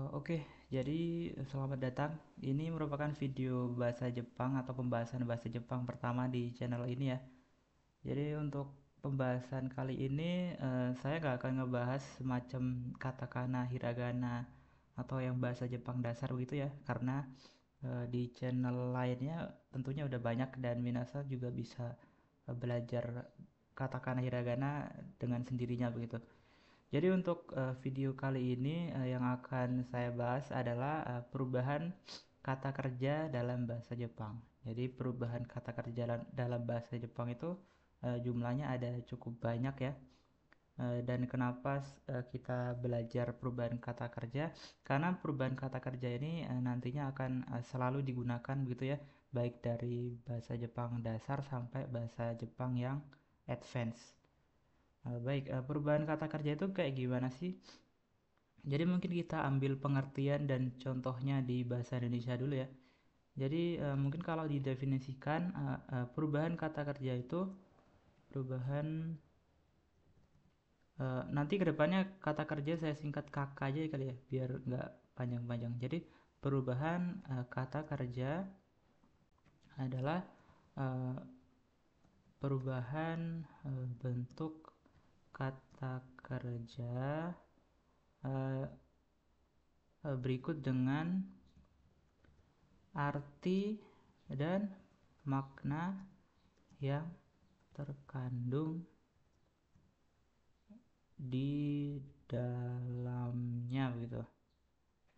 Oke, jadi selamat datang. Ini merupakan video bahasa Jepang atau pembahasan bahasa Jepang pertama di channel ini ya. Jadi untuk pembahasan kali ini saya nggak akan ngebahas semacam katakana, hiragana atau yang bahasa Jepang dasar begitu ya, karena di channel lainnya tentunya udah banyak dan minasan juga bisa belajar katakana, hiragana dengan sendirinya begitu. Jadi untuk video kali ini yang akan saya bahas adalah perubahan kata kerja dalam bahasa Jepang. Jadi perubahan kata kerja dalam bahasa Jepang itu jumlahnya ada cukup banyak ya. Dan kenapa kita belajar perubahan kata kerja? Karena perubahan kata kerja ini nantinya akan selalu digunakan begitu ya, baik dari bahasa Jepang dasar sampai bahasa Jepang yang advance. Baik, perubahan kata kerja itu kayak gimana sih? Jadi mungkin kita ambil pengertian dan contohnya di bahasa Indonesia dulu ya. Jadi mungkin kalau didefinisikan perubahan kata kerja itu perubahan nanti kedepannya kata kerja saya singkat KK aja kali ya biar nggak panjang-panjang. Jadi perubahan kata kerja adalah eh, perubahan bentuk kata kerja eh, berikut dengan arti dan makna yang terkandung di dalamnya gitu.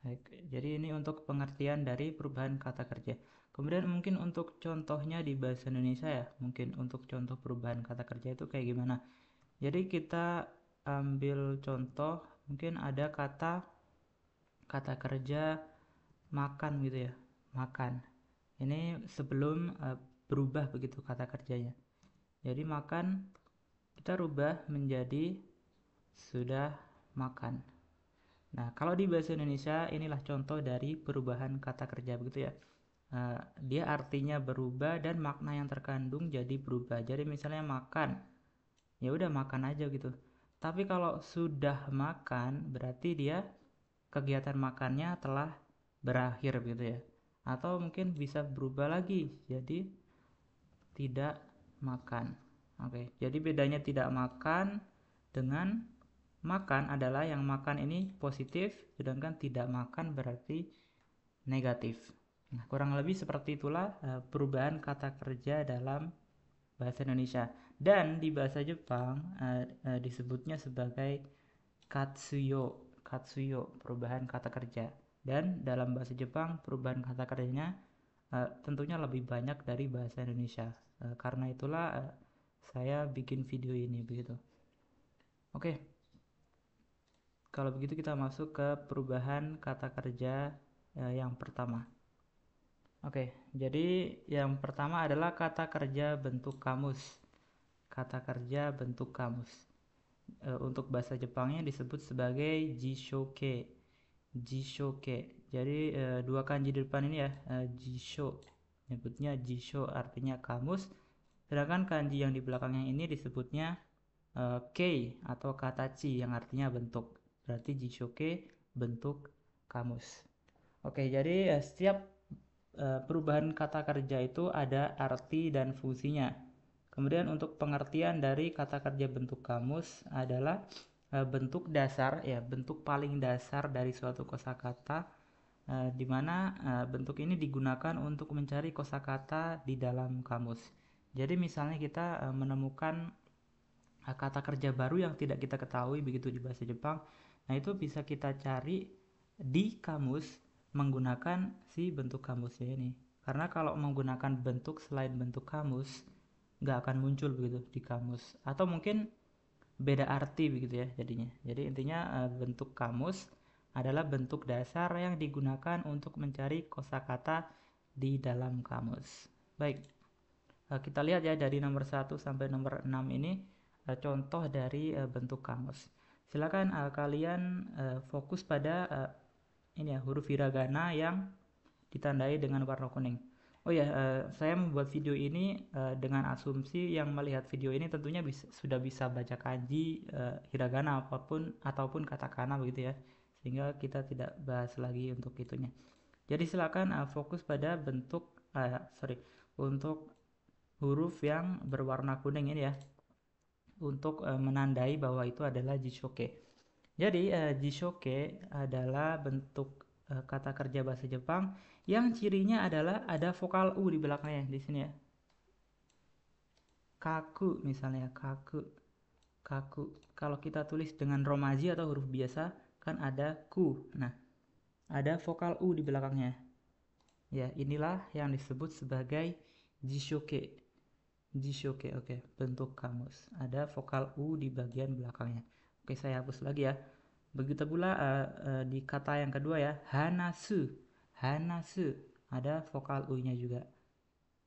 Baik, jadi ini untuk pengertian dari perubahan kata kerja. Kemudian mungkin untuk contohnya di bahasa Indonesia ya, mungkin untuk contoh perubahan kata kerja itu kayak gimana. Jadi kita ambil contoh, mungkin ada kata kata kerja makan gitu ya, makan. Ini sebelum berubah begitu kata kerjanya. Jadi makan kita rubah menjadi sudah makan. Nah, kalau di bahasa Indonesia inilah contoh dari perubahan kata kerja begitu ya. Dia artinya berubah dan makna yang terkandung jadi berubah. Jadi misalnya makan, ya udah makan aja gitu. Tapi kalau sudah makan berarti dia kegiatan makannya telah berakhir gitu ya. Atau mungkin bisa berubah lagi jadi tidak makan. Oke, jadi bedanya tidak makan dengan makan adalah yang makan ini positif, sedangkan tidak makan berarti negatif. Nah, kurang lebih seperti itulah perubahan kata kerja dalam bahasa Indonesia. Dan di bahasa Jepang disebutnya sebagai katsuyo, katsuyo perubahan kata kerja. Dan dalam bahasa Jepang perubahan kata kerjanya tentunya lebih banyak dari bahasa Indonesia. Karena itulah saya bikin video ini begitu. Oke, kalau begitu kita masuk ke perubahan kata kerja yang pertama. Oke, jadi yang pertama adalah kata kerja bentuk kamus. Kata kerja bentuk kamus. Untuk bahasa Jepangnya disebut sebagai jishoke. Jishoke. Jadi dua kanji di depan ini ya, jisho. Nyebutnya jisho artinya kamus. Sedangkan kanji yang di belakangnya ini disebutnya kei atau katachi yang artinya bentuk. Berarti jishoke bentuk kamus. Oke, jadi setiap perubahan kata kerja itu ada arti dan fungsinya. Kemudian untuk pengertian dari kata kerja bentuk kamus adalah bentuk dasar ya, bentuk paling dasar dari suatu kosakata di mana bentuk ini digunakan untuk mencari kosakata di dalam kamus. Jadi misalnya kita menemukan kata kerja baru yang tidak kita ketahui begitu di bahasa Jepang. Nah, itu bisa kita cari di kamus menggunakan si bentuk kamusnya ini. Karena kalau menggunakan bentuk selain bentuk kamus, nggak akan muncul begitu di kamus. Atau mungkin beda arti begitu ya jadinya. Jadi intinya bentuk kamus adalah bentuk dasar yang digunakan untuk mencari kosakata di dalam kamus. Baik, kita lihat ya dari nomor 1 sampai nomor 6 ini contoh dari bentuk kamus. Silakan kalian fokus pada ini ya huruf hiragana yang ditandai dengan warna kuning. Oh ya, saya membuat video ini dengan asumsi yang melihat video ini tentunya sudah bisa baca kanji, hiragana apapun ataupun katakana begitu ya. sehingga kita tidak bahas lagi untuk itunya. Jadi silakan fokus pada bentuk untuk huruf yang berwarna kuning ini ya, untuk menandai bahwa itu adalah jishoke. Jadi jishoke adalah bentuk kata kerja bahasa Jepang yang cirinya adalah ada vokal u di belakangnya di sini ya. Kaku misalnya, kaku. Kaku. Kalau kita tulis dengan romaji atau huruf biasa kan ada ku. Nah, ada vokal u di belakangnya. Ya, inilah yang disebut sebagai jishoke. Jishoke, oke. Bentuk kamus. Ada vokal u di bagian belakangnya. Oke, saya hapus lagi ya. Begitu pula di kata yang kedua ya, hanasu. Hanasu. Ada vokal u-nya juga.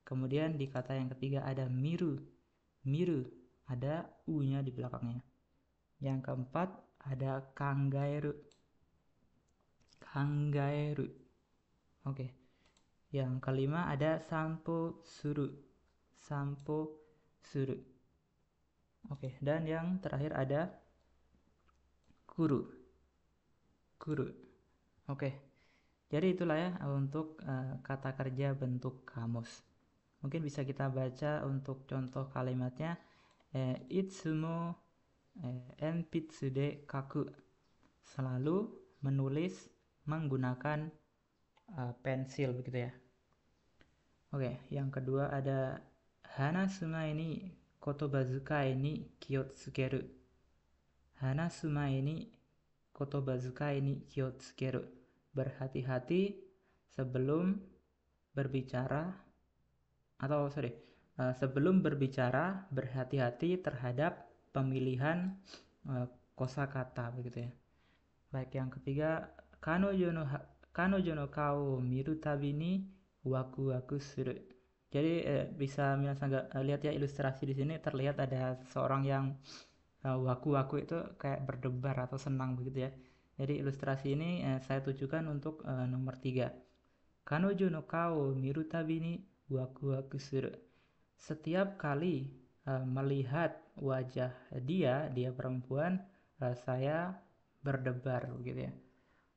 Kemudian di kata yang ketiga ada miru. Miru. Ada u-nya di belakangnya. Yang keempat ada kangaeru. Kangaeru. Oke. Yang kelima ada sampo suru. Sampo suru. Oke, dan yang terakhir ada kuru. Kuru. Oke. Jadi itulah ya untuk kata kerja bentuk kamus. Mungkin bisa kita baca untuk contoh kalimatnya. Itsumo enpitsu de kaku. Selalu menulis menggunakan pensil begitu ya. Oke, yang kedua ada hanasuma ini kotoba zukai ni kiyotsukeru. Hanasuma ini kotoba zukai ni kiyotsukeru. Berhati-hati sebelum berbicara sebelum berbicara berhati-hati terhadap pemilihan kosakata begitu ya. Baik, yang ketiga kanojo no kao miru tabi ni waku-waku suru. Jadi bisa lihat ya ilustrasi di sini terlihat ada seorang yang waku-waku itu kayak berdebar atau senang begitu ya. Jadi ilustrasi ini saya tujukan untuk nomor 3. Kanojo no kao miru tabi ni waku-waku suru. Setiap kali melihat wajah dia perempuan, saya berdebar begitu ya.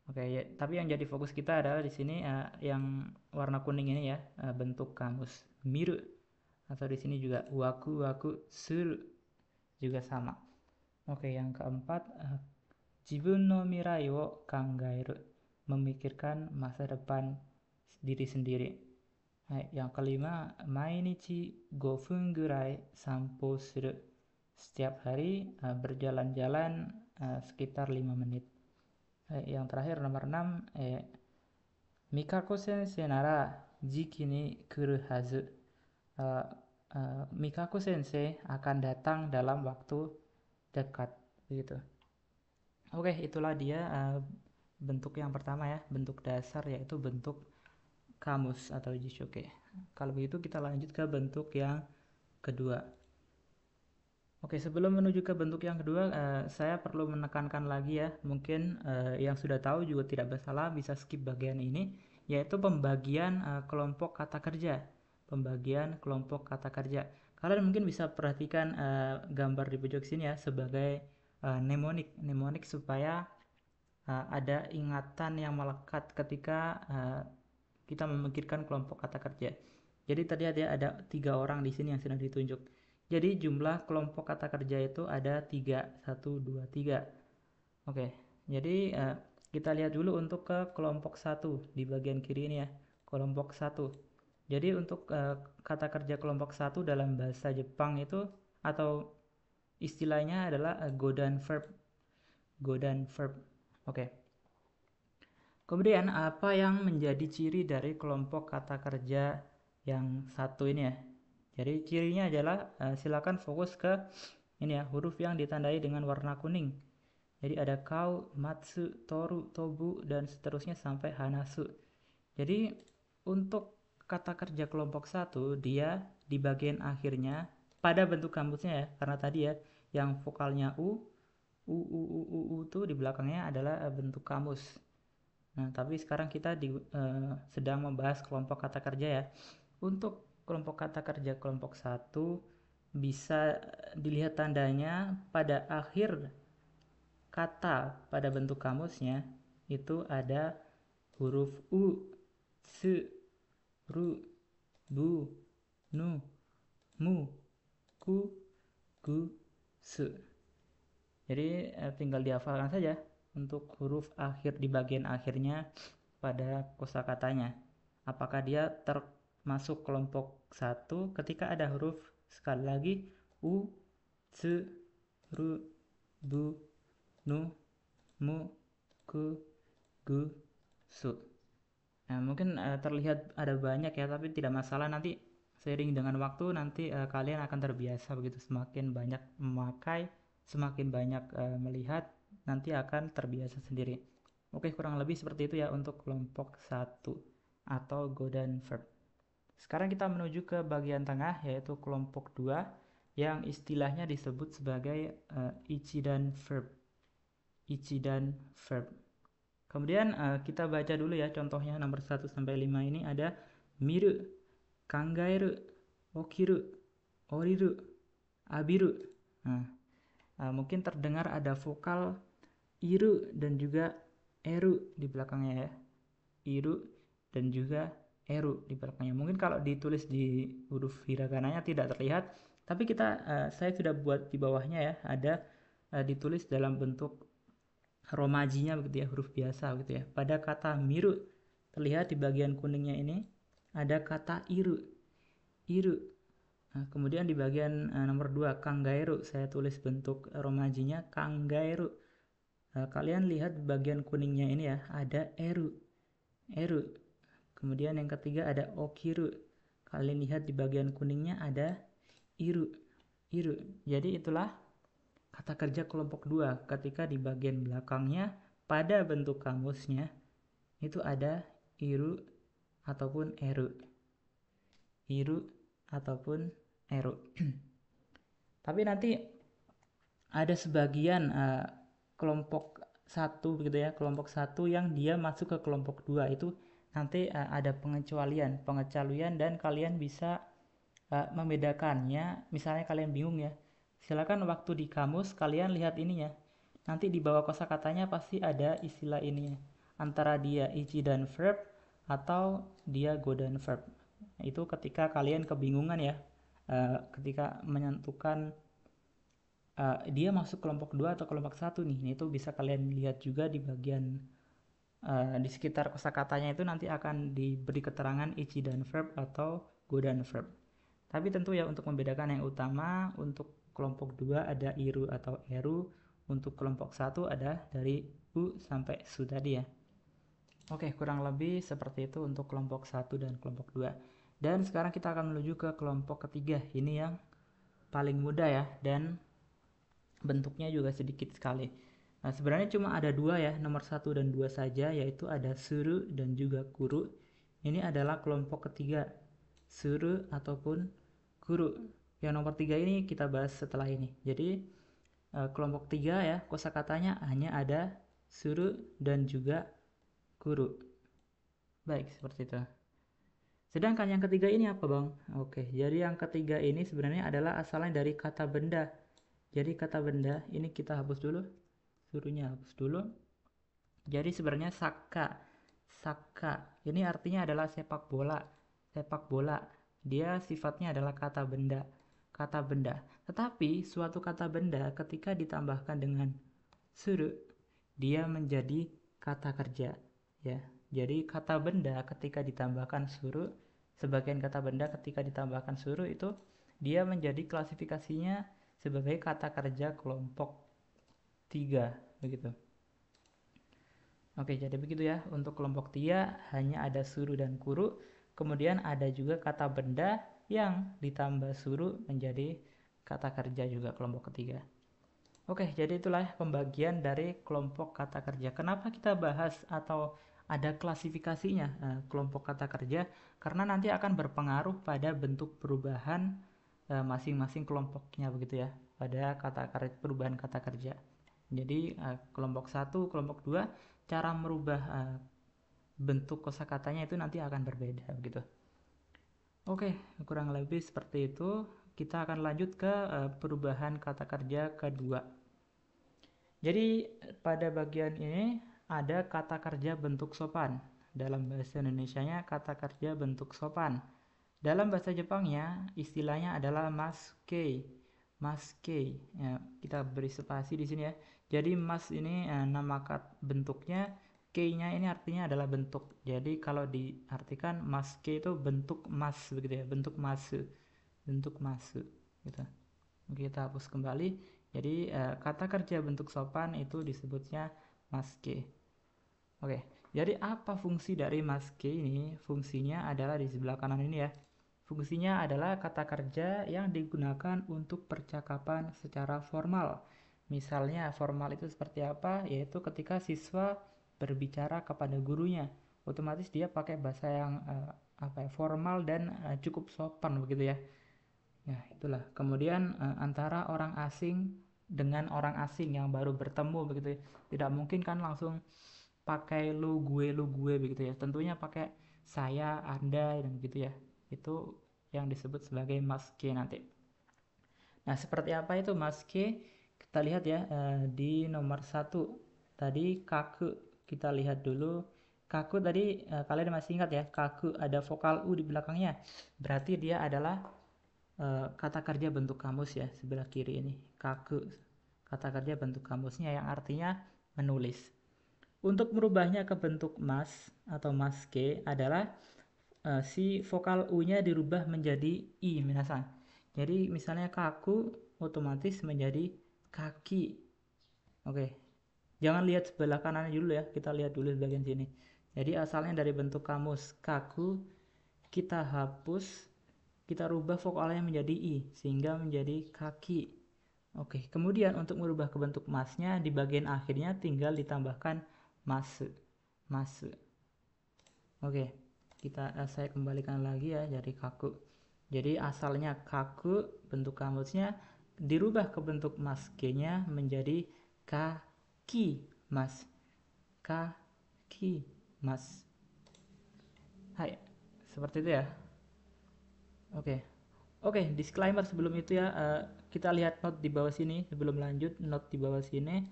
Oke, ya, tapi yang jadi fokus kita adalah di sini yang warna kuning ini ya, bentuk kamus miru, atau di sini juga waku-waku suru juga sama. Oke, yang keempat jibun no mirai wo kangaeru, memikirkan masa depan diri sendiri. Yang kelima, mainichi 5 分 gurai sampo suru, setiap hari berjalan-jalan sekitar 5 menit. Yang terakhir nomor 6, Mikako sensei nara jiki ni kuru hazu. Mikako sensei akan datang dalam waktu dekat begitu. Oke, itulah dia bentuk yang pertama ya, bentuk dasar yaitu bentuk kamus atau jishoke. Kalau begitu kita lanjut ke bentuk yang kedua. Oke, sebelum menuju ke bentuk yang kedua, saya perlu menekankan lagi ya, mungkin yang sudah tahu juga tidak masalah, bisa skip bagian ini, yaitu pembagian kelompok kata kerja. Pembagian kelompok kata kerja. Kalian mungkin bisa perhatikan gambar di pojok sini ya, sebagai mnemonik supaya ada ingatan yang melekat ketika kita memikirkan kelompok kata kerja. Jadi tadi ada 3 orang di sini yang sedang ditunjuk. Jadi jumlah kelompok kata kerja itu ada 3, 1, 2, 3. Oke, jadi kita lihat dulu untuk ke kelompok 1 di bagian kiri ini ya, kelompok 1. Jadi untuk kata kerja kelompok 1 dalam bahasa Jepang itu atau istilahnya adalah godan verb. Godan verb. Oke. Kemudian apa yang menjadi ciri dari kelompok kata kerja yang satu ini ya? Jadi cirinya adalah silakan fokus ke ini ya, huruf yang ditandai dengan warna kuning. Jadi ada kau, matsu, toru, tobu, dan seterusnya sampai hanasu. Jadi untuk kata kerja kelompok 1 dia di bagian akhirnya pada bentuk kamusnya ya, karena tadi ya yang vokalnya u itu di belakangnya adalah bentuk kamus. Nah, tapi sekarang kita sedang membahas kelompok kata kerja ya. Untuk kelompok kata kerja kelompok 1 bisa dilihat tandanya pada akhir kata pada bentuk kamusnya itu ada huruf U, se, ru, bu, nu, mu, ku, gu, se. Jadi tinggal dihafalkan saja untuk huruf akhir di bagian akhirnya pada kosakatanya. Apakah dia termasuk kelompok 1 ketika ada huruf sekali lagi U, se, ru, bu, nu, mu, ku, gu, su. Nah, mungkin terlihat ada banyak ya, tapi tidak masalah, nanti seiring dengan waktu nanti kalian akan terbiasa begitu, semakin banyak memakai, semakin banyak melihat, nanti akan terbiasa sendiri. Oke, kurang lebih seperti itu ya untuk kelompok 1 atau godaan verb. Sekarang kita menuju ke bagian tengah yaitu kelompok 2 yang istilahnya disebut sebagai ichidan verb. Ichidan verb. Kemudian kita baca dulu ya contohnya nomor 1 sampai 5 ini ada miru, kangaeru, okiru, oriru, abiru. Nah, mungkin terdengar ada vokal iru dan juga eru di belakangnya ya. Iru dan juga eru di belakangnya. Mungkin kalau ditulis di huruf hiragananya tidak terlihat, tapi saya sudah buat di bawahnya ya, ada ditulis dalam bentuk romajinya begitu ya, huruf biasa gitu ya. Pada kata miru terlihat di bagian kuningnya ini ada kata iru, iru. Nah, kemudian di bagian nomor 2 kangaeru saya tulis bentuk romajinya kangaeru. Kalian lihat di bagian kuningnya ini ya, ada eru, eru. Kemudian yang ketiga ada okiru. Kalian lihat di bagian kuningnya ada iru, iru. Jadi itulah kata kerja kelompok 2 ketika di bagian belakangnya pada bentuk kamusnya itu ada iru ataupun eru. Iru ataupun eru. Tapi nanti ada sebagian kelompok 1 begitu ya, kelompok 1 yang dia masuk ke kelompok 2 itu nanti ada pengecualian dan kalian bisa membedakannya. Misalnya kalian bingung ya, silakan waktu di kamus kalian lihat ininya. Nanti di bawah kosakatanya pasti ada istilah ini, antara dia ichidan verb atau dia godaan verb. Itu ketika kalian kebingungan ya, ketika menentukan dia masuk kelompok 2 atau kelompok 1 nih. Itu bisa kalian lihat juga di bagian di sekitar kosakatanya itu nanti akan diberi keterangan ichidan verb atau godaan verb. Tapi tentu ya untuk membedakan yang utama untuk kelompok 2 ada iru atau eru, untuk kelompok 1 ada dari u sampai su tadi ya. Oke, kurang lebih seperti itu untuk kelompok 1 dan kelompok 2. Dan sekarang kita akan menuju ke kelompok ketiga. Ini yang paling mudah ya dan bentuknya juga sedikit sekali. Nah, sebenarnya cuma ada 2 ya, nomor 1 dan 2 saja, yaitu ada suru dan juga kuru. Ini adalah kelompok ketiga, suru ataupun guru. Yang nomor 3 ini kita bahas setelah ini. Jadi kelompok 3 ya, kosakatanya hanya ada suru dan juga guru. Baik, seperti itu. Sedangkan yang ketiga ini apa, Bang? Oke, jadi yang ketiga ini sebenarnya adalah asalnya dari kata benda. Jadi kata benda ini kita hapus dulu. Suruhnya hapus dulu. Jadi sebenarnya saka. Saka ini artinya adalah sepak bola. Sepak bola. Dia sifatnya adalah kata benda. Kata benda. Tetapi suatu kata benda ketika ditambahkan dengan suru, dia menjadi kata kerja. Ya. Jadi kata benda ketika ditambahkan suru, sebagian kata benda ketika ditambahkan suru itu dia menjadi klasifikasinya sebagai kata kerja kelompok 3 begitu. Oke, jadi begitu ya. Untuk kelompok 3 hanya ada suru dan kuru. Kemudian ada juga kata benda yang ditambah suru menjadi kata kerja juga kelompok ketiga. Oke, jadi itulah pembagian dari kelompok kata kerja. Kenapa kita bahas atau ada klasifikasinya kelompok kata kerja? Karena nanti akan berpengaruh pada bentuk perubahan masing-masing kelompoknya begitu ya, pada perubahan kata kerja. Jadi kelompok 1, kelompok 2 cara merubah bentuk kosakatanya itu nanti akan berbeda begitu. Oke, kurang lebih seperti itu. Kita akan lanjut ke perubahan kata kerja kedua. Jadi pada bagian ini ada kata kerja bentuk sopan. Dalam bahasa Indonesianya kata kerja bentuk sopan. Dalam bahasa Jepangnya istilahnya adalah maskei. Maskei. Ya, kita beri spasi di sini ya. Jadi mas ini nama bentuknya, kei-nya ini artinya adalah bentuk. Jadi kalau diartikan maskei itu bentuk mas begitu ya, bentuk masu. Bentuk masu gitu. Kita hapus kembali. Jadi kata kerja bentuk sopan itu disebutnya maske. Oke, jadi apa fungsi dari maske ini? Fungsinya adalah di sebelah kanan ini ya. Fungsinya adalah kata kerja yang digunakan untuk percakapan secara formal. Misalnya formal itu seperti apa? Yaitu ketika siswa berbicara kepada gurunya, otomatis dia pakai bahasa yang formal dan cukup sopan begitu ya. Ya, itulah. Kemudian antara orang asing dengan orang asing yang baru bertemu begitu ya. Tidak mungkin kan langsung pakai lu gue begitu ya. Tentunya pakai saya, Anda dan gitu ya. Itu yang disebut sebagai maske nanti. Nah, seperti apa itu maske? Kita lihat ya di nomor 1. Tadi kaku. Kita lihat dulu. Kaku tadi kalian masih ingat ya, kaku ada vokal U di belakangnya. Berarti dia adalah kata kerja bentuk kamus ya, sebelah kiri ini kaku, kata kerja bentuk kamusnya yang artinya menulis. Untuk merubahnya ke bentuk mas atau maske adalah si vokal u nya dirubah menjadi i minasan. Jadi misalnya kaku otomatis menjadi kaki. Oke, jangan lihat sebelah kanan dulu ya, kita lihat dulu bagian sini. Jadi asalnya dari bentuk kamus kaku, kita hapus, kita rubah vokalnya menjadi i sehingga menjadi kaki. Oke, kemudian untuk merubah ke bentuk masnya di bagian akhirnya tinggal ditambahkan mase. Mase. Oke, saya kembalikan lagi ya dari kaku. Jadi asalnya kaku, bentuk kamusnya dirubah ke bentuk maskenya menjadi kaki mas. Kaki mas. Hai, seperti itu ya. Oke. Oke, disclaimer sebelum itu ya, kita lihat note di bawah sini sebelum lanjut, note di bawah sini.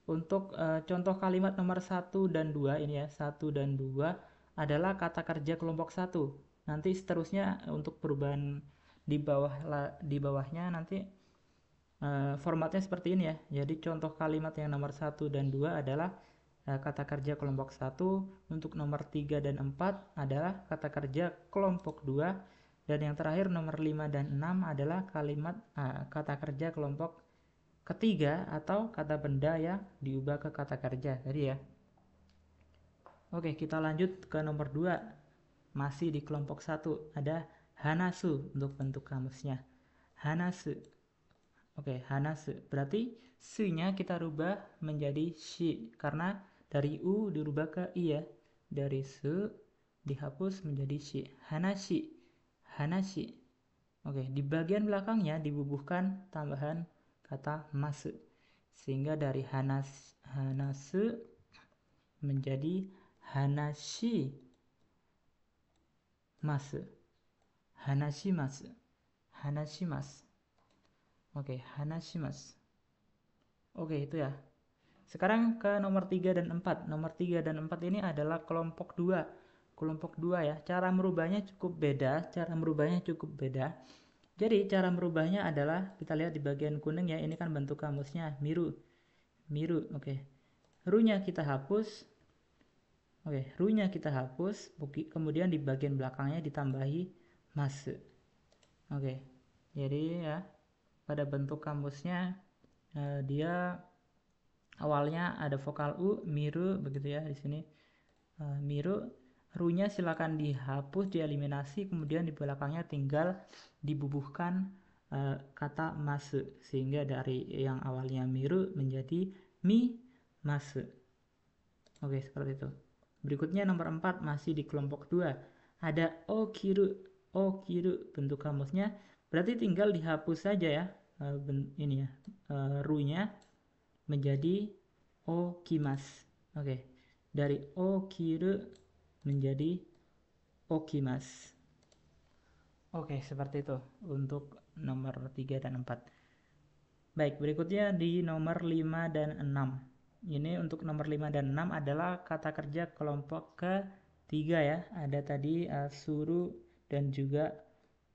Untuk contoh kalimat nomor 1 dan 2 ini ya, 1 dan 2 adalah kata kerja kelompok 1. Nanti seterusnya untuk perubahan di bawahnya nanti formatnya seperti ini ya. Jadi contoh kalimat yang nomor 1 dan 2 adalah kata kerja kelompok 1, untuk nomor 3 dan 4 adalah kata kerja kelompok 2, dan yang terakhir nomor 5 dan 6 adalah kata kerja kelompok ketiga atau kata benda yang diubah ke kata kerja tadi ya. Oke, kita lanjut ke nomor 2. Masih di kelompok 1 ada hanasu untuk bentuk kamusnya. Hanasu. Oke, hanasu. Berarti su-nya kita rubah menjadi shi karena dari u dirubah ke i ya. Dari su dihapus menjadi shi. Hanashi. Hanashi. Oke, di bagian belakangnya dibubuhkan tambahan kata masu. Sehingga dari hanasu menjadi hanashi masu. Hanashi masu. Hanashi masu. Oke, hanashimasu. Oke, itu ya. Sekarang ke nomor 3 dan 4. Nomor 3 dan 4 ini adalah kelompok 2. Kelompok 2 ya. Cara merubahnya cukup beda. Jadi cara merubahnya adalah kita lihat di bagian kuning ya. Ini kan bentuk kamusnya miru. Miru, oke. Ru-nya kita hapus. Oke, ru-nya kita hapus. Kemudian di bagian belakangnya ditambahi masu. Oke. Jadi ya pada bentuk kamusnya dia awalnya ada vokal u, miru begitu ya di sini. Miru, ru-nya silakan dihapus, dieliminasi, kemudian di belakangnya tinggal dibubuhkan kata masu sehingga dari yang awalnya miru menjadi mi masu. Oke, seperti itu. Berikutnya nomor 4 masih di kelompok 2. Ada okiru. Okiru bentuk kamusnya berarti tinggal dihapus saja ya ini ya ru-nya menjadi okimas. Oke. Dari okiru menjadi okimas. Oke, seperti itu untuk nomor 3 dan 4. Baik, berikutnya di nomor 5 dan 6. Ini untuk nomor 5 dan 6 adalah kata kerja kelompok ketiga ya. Ada tadi suruh dan juga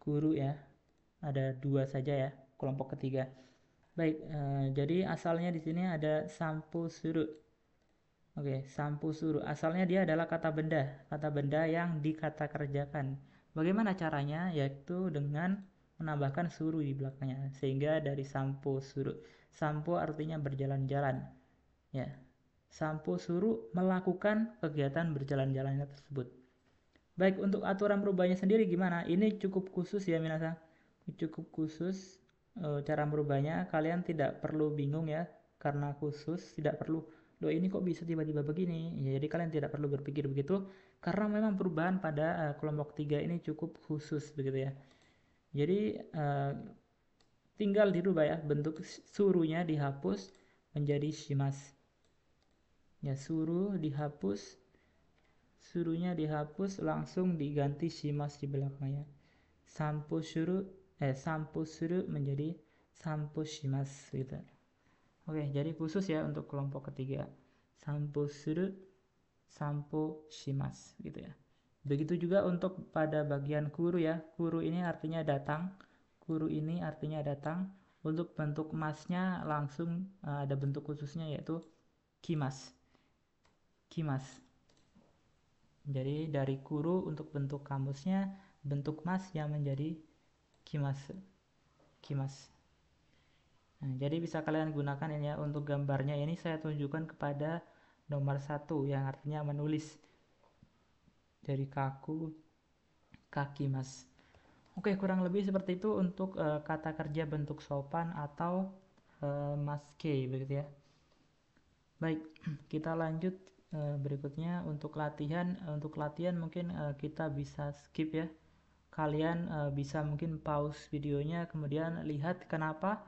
guru ya. Ada dua saja ya kelompok ketiga. Baik, jadi asalnya di sini ada sampo suruh. Oke, sampo suruh. Asalnya dia adalah kata benda yang dikata kerjakan. Bagaimana caranya? Yaitu dengan menambahkan suruh di belakangnya. Sehingga dari sampo suruh. Sampo artinya berjalan-jalan. Ya, sampo suruh melakukan kegiatan berjalan-jalannya tersebut. Baik, untuk aturan merubahnya sendiri gimana? Ini cukup khusus ya minasang. Cukup khusus cara merubahnya. Kalian tidak perlu bingung ya, karena khusus tidak perlu. Loh ini kok bisa tiba-tiba begini? Ya, jadi kalian tidak perlu berpikir begitu, karena memang perubahan pada kelompok 3 ini cukup khusus begitu ya. Jadi tinggal dirubah ya, bentuk suruhnya dihapus menjadi shimas. Ya, suruhnya dihapus langsung diganti shimas di belakangnya. Sampo suru menjadi sampo shimas gitu. Oke, jadi khusus ya untuk kelompok ketiga. Sampo suru, sampo shimas gitu ya. Begitu juga untuk pada bagian kuru ya. Kuru ini artinya datang. Kuru ini artinya datang. Untuk bentuk masnya langsung ada bentuk khususnya yaitu kimas. Kimas. Jadi dari kuru untuk bentuk kamusnya, bentuk mas yang menjadi kimas. Kimas. Nah, jadi bisa kalian gunakan ini ya untuk gambarnya. Ini saya tunjukkan kepada nomor 1 yang artinya menulis. Dari kaku, kaki mas. Oke, kurang lebih seperti itu untuk kata kerja bentuk sopan atau maske begitu ya. Baik, kita lanjut berikutnya untuk latihan. Untuk latihan mungkin kita bisa skip ya. Kalian bisa mungkin pause videonya, kemudian lihat kenapa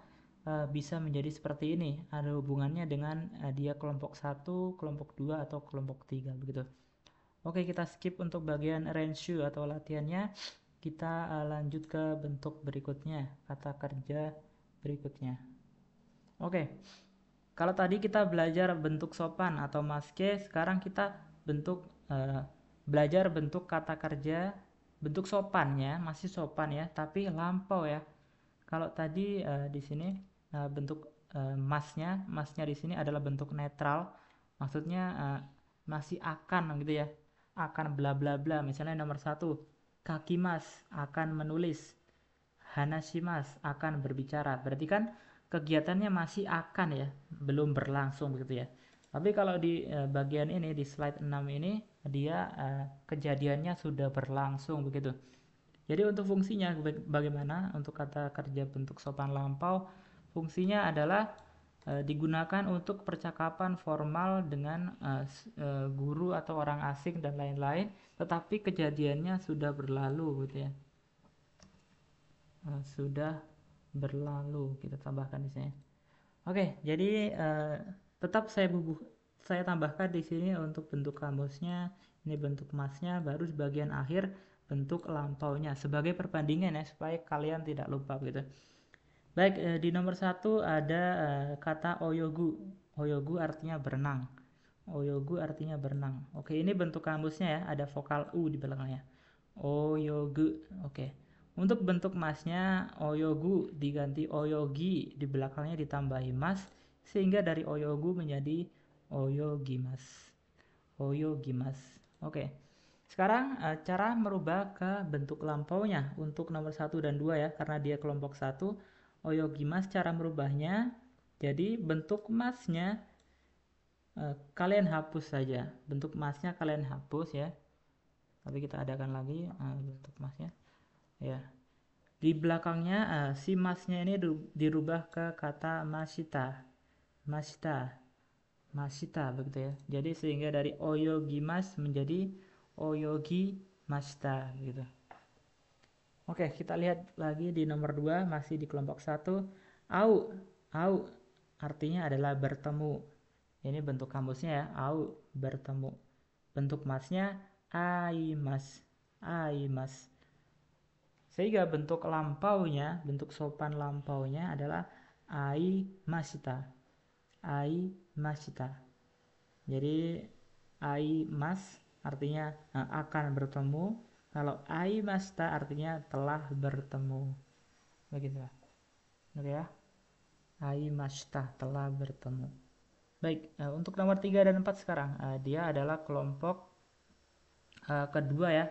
bisa menjadi seperti ini. Ada hubungannya dengan dia kelompok 1, kelompok 2, atau kelompok 3 begitu. Oke, kita skip untuk bagian renshu atau latihannya. Kita lanjut ke bentuk berikutnya, kata kerja berikutnya. Oke. Kalau tadi kita belajar bentuk sopan atau maske, sekarang kita belajar bentuk kata kerja, bentuk sopannya masih sopan ya, tapi lampau ya. Kalau tadi di sini bentuk masnya di sini adalah bentuk netral, maksudnya masih akan gitu ya, akan bla bla bla. Misalnya nomor 1, kaki mas akan menulis, hanashimas akan berbicara. Berarti kan kegiatannya masih akan ya, belum berlangsung begitu ya. Tapi kalau di bagian ini di slide 6 ini dia kejadiannya sudah berlangsung begitu. Jadi untuk fungsinya bagaimana untuk kata kerja bentuk sopan lampau? Fungsinya adalah digunakan untuk percakapan formal dengan guru atau orang asing dan lain-lain, tetapi kejadiannya sudah berlalu gitu ya. Sudah berlalu kita tambahkan di sini. Oke, jadi tetap saya tambahkan di sini untuk bentuk kamusnya, ini bentuk masnya, baru di bagian akhir bentuk lampaunya sebagai perbandingan ya, supaya kalian tidak lupa gitu. Baik, di nomor 1 ada kata oyogu. Oyogu artinya berenang. Oyogu artinya berenang. Oke, ini bentuk kamusnya ya, ada vokal u di belakangnya. Oyogu. Oke. Untuk bentuk masnya, oyogu diganti oyogi, di belakangnya ditambahi mas, sehingga dari oyogu menjadi oyogimas. Oyogimas. Oke. Sekarang cara merubah ke bentuk lampaunya untuk nomor 1 dan 2 ya, karena dia kelompok 1. Oyogimas cara merubahnya, jadi bentuk masnya kalian hapus saja. Bentuk masnya kalian hapus ya. Tapi kita adakan lagi bentuk masnya. Ya, di belakangnya si masnya ini dirubah ke kata mashita, mashita begitu ya. Jadi sehingga dari oyogimas menjadi oyogi mashita gitu. Oke, kita lihat lagi di nomor 2 masih di kelompok 1. Au artinya adalah bertemu. Ini bentuk kamusnya ya, au bertemu. Bentuk masnya aimas, aimas. Sehingga bentuk lampaunya, bentuk sopan lampaunya adalah ai mashita. Ai mashita. Jadi aimas artinya akan bertemu, kalau aimashita artinya telah bertemu. Begitu. Oke ya. Aimashita telah bertemu. Baik, untuk nomor 3 dan 4 sekarang. Dia adalah kelompok kedua ya.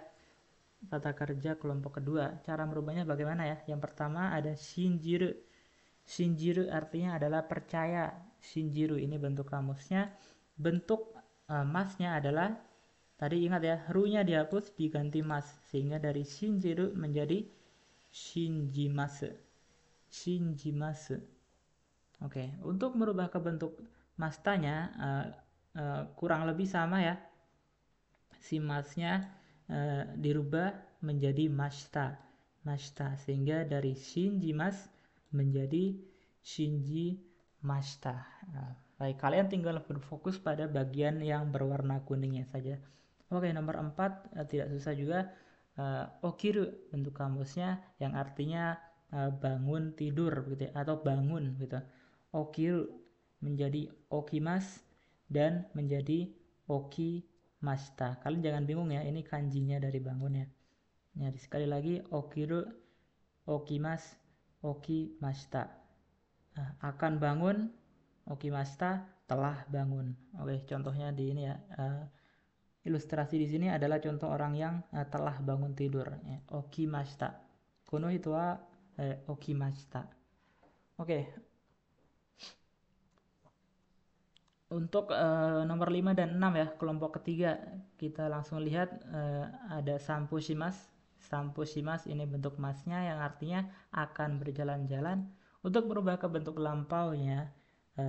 Kata kerja kelompok kedua. Cara merubahnya bagaimana ya? Yang pertama ada shinjiru. Shinjiru artinya adalah percaya. Shinjiru ini bentuk kamusnya. Bentuk masnya adalah, tadi ingat ya, ru-nya dihapus diganti mas. Sehingga dari shinjiru menjadi shinjimasu. Shinjimasu. Oke, untuk merubah ke bentuk mastanya kurang lebih sama ya. Si masnya dirubah menjadi mashita. Mashita, sehingga dari shinjimas menjadi shinji mashita. Baik, kalian tinggal berfokus pada bagian yang berwarna kuningnya saja. Oke, nomor 4 tidak susah juga. Okiru bentuk kamusnya yang artinya bangun tidur gitu ya, atau bangun gitu. Okiru menjadi okimas dan menjadi okimashita. Kalian jangan bingung ya, ini kanjinya dari bangun ya. Jadi sekali lagi okiru, okimas, okimashita. Akan bangun, okimashita telah bangun. Oke, contohnya di ini ya. Ilustrasi di sini adalah contoh orang yang telah bangun tidur. Okimashita. Kono hito wa okimashita. Oke. Untuk nomor 5 dan 6 ya, kelompok ketiga, kita langsung lihat ada sampushimas. Sampushimas ini bentuk masnya yang artinya akan berjalan-jalan. Untuk berubah ke bentuk lampaunya,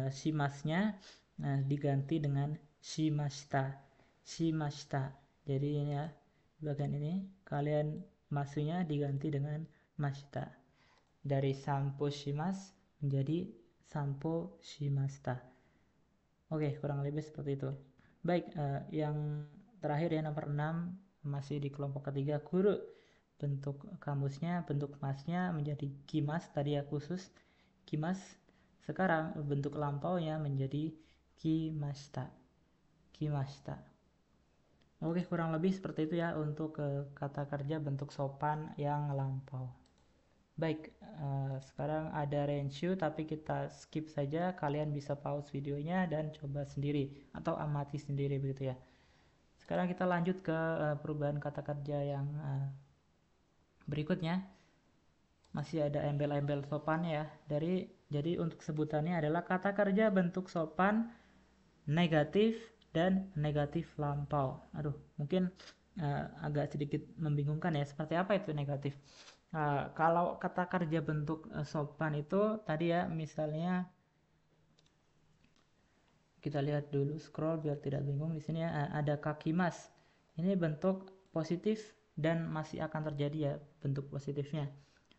shimasnya diganti dengan shimashita. Shimashita. Jadi ini ya, bagian ini kalian masunya diganti dengan mashita. Dari sampushimas menjadi samposhimashita. Oke, kurang lebih seperti itu. Baik, yang terakhir ya, nomor 6 masih di kelompok ketiga, guru. Bentuk kamusnya, bentuk masnya menjadi kimas, tadi ya khusus kimas. Sekarang bentuk lampaunya menjadi kimashita. Kimashita. Oke, kurang lebih seperti itu ya untuk kata kerja bentuk sopan yang lampau. Baik, sekarang ada renshu tapi kita skip saja. Kalian bisa pause videonya dan coba sendiri atau amati sendiri begitu ya. Sekarang kita lanjut ke perubahan kata kerja yang berikutnya. Masih ada embel-embel sopan ya. Jadi untuk sebutannya adalah kata kerja bentuk sopan negatif dan negatif lampau. Aduh, mungkin agak sedikit membingungkan ya. Seperti apa itu negatif? Kalau kata kerja bentuk sopan itu tadi ya, misalnya kita lihat dulu, scroll biar tidak bingung. Di sini ya, ada kakimas. Ini bentuk positif dan masih akan terjadi ya bentuk positifnya.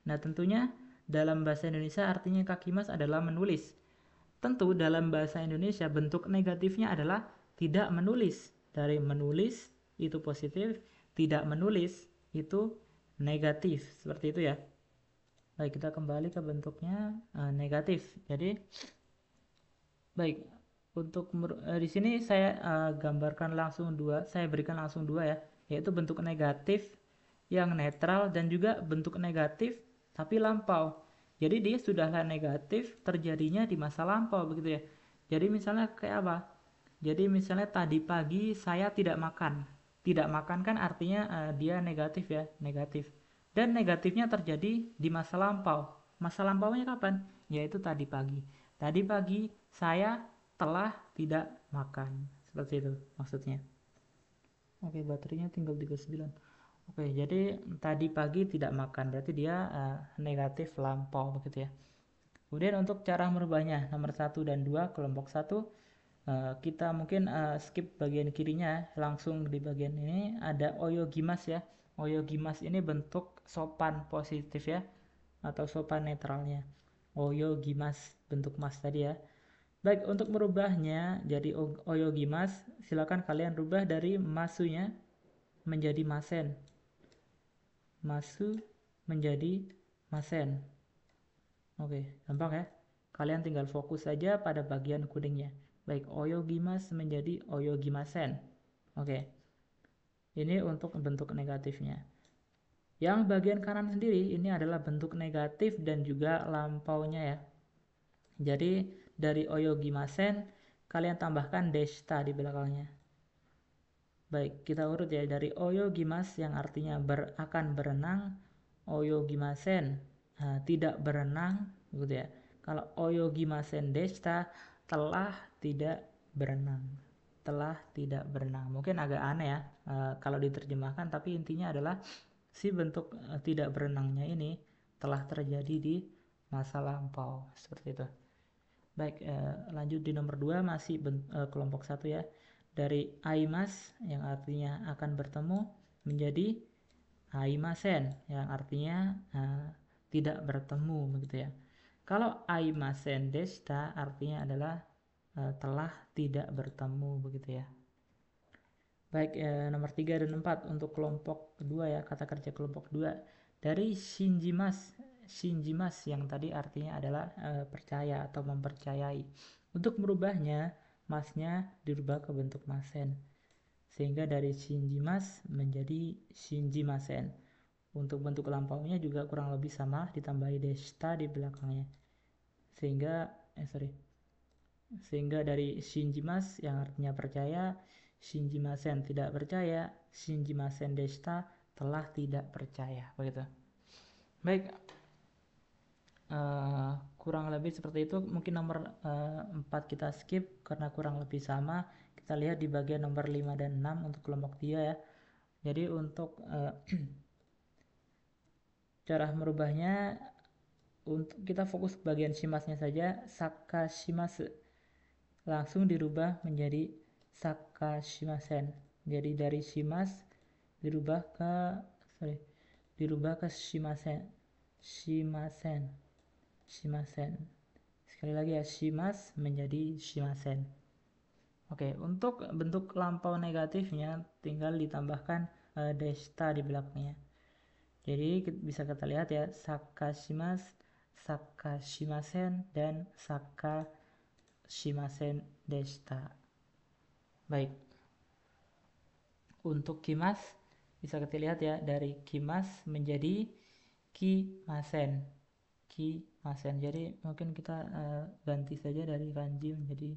Nah, tentunya dalam bahasa Indonesia artinya kakimas adalah menulis. Tentu dalam bahasa Indonesia bentuk negatifnya adalah tidak menulis. Dari menulis itu positif, tidak menulis itu negatif. Seperti itu ya. Baik, kita kembali ke bentuknya negatif. Jadi baik, untuk di sini saya gambarkan langsung dua, saya berikan langsung dua ya, yaitu bentuk negatif yang netral dan juga bentuk negatif tapi lampau. Jadi dia sudahlah negatif terjadinya di masa lampau begitu ya. Jadi misalnya kayak apa? Jadi misalnya tadi pagi saya tidak makan. Tidak makan kan artinya dia negatif ya, negatif. Dan negatifnya terjadi di masa lampau. Masa lampaunya kapan? Yaitu tadi pagi. Tadi pagi saya telah tidak makan. Seperti itu maksudnya. Oke, baterainya tinggal 39. Oke, jadi tadi pagi tidak makan. Berarti dia negatif lampau begitu ya. Kemudian untuk cara merubahnya, nomor 1 dan 2, kelompok 1, kita mungkin skip bagian kirinya, langsung di bagian ini ada oyogimas ya. Oyogimas ini bentuk sopan positif ya, atau sopan netralnya. Oyogimas, bentuk mas tadi ya. Baik, untuk merubahnya jadi oyogimas, silakan kalian rubah dari masunya menjadi masen. Masu menjadi masen. Oke, gampang ya. Kalian tinggal fokus saja pada bagian kuningnya. Baik, oyogimasu menjadi oyogimasen. Oke, ini untuk bentuk negatifnya. Yang bagian kanan sendiri ini adalah bentuk negatif dan juga lampaunya ya. Jadi dari oyogimasen kalian tambahkan deshita di belakangnya. Baik, kita urut ya, dari oyogimasu yang artinya akan berenang, oyogimasen tidak berenang gitu ya. Kalau oyogimasen deshita telah tidak berenang. Telah tidak berenang. Mungkin agak aneh ya kalau diterjemahkan, tapi intinya adalah si bentuk tidak berenangnya ini telah terjadi di masa lampau, seperti itu. Baik, lanjut di nomor 2 masih kelompok 1 ya. Dari aimas yang artinya akan bertemu menjadi aimasen yang artinya tidak bertemu begitu ya. Kalau aimasen deshita artinya adalah telah tidak bertemu begitu ya. Baik, nomor 3 dan 4 untuk kelompok 2 ya, kata kerja kelompok 2. Dari shinjimas yang tadi artinya adalah percaya atau mempercayai. Untuk merubahnya, masnya dirubah ke bentuk masen. Sehingga dari shinjimas menjadi shinjimasen. Untuk bentuk lampaunya juga kurang lebih sama, ditambahi deshita di belakangnya. Sehingga dari shinjimas yang artinya percaya, shinjimasen tidak percaya, shinjimasen deshita telah tidak percaya, begitu. Baik, kurang lebih seperti itu. Mungkin nomor 4 kita skip karena kurang lebih sama. Kita lihat di bagian nomor 5 dan 6 untuk kelompok 3 ya. Jadi untuk cara merubahnya, untuk kita fokus bagian shimasnya saja, sakashimasu langsung dirubah menjadi sakashimasen. Jadi dari shimas dirubah ke shimasen. Sekali lagi ya, shimas menjadi shimasen. Oke, untuk bentuk lampau negatifnya tinggal ditambahkan deshita di belakangnya. Jadi bisa kita lihat ya, sakashimas, sakashimasen, dan sakashimasen deshita. Baik, untuk kimas bisa kita lihat ya, dari kimas menjadi kimasen. Jadi mungkin kita ganti saja dari kanji menjadi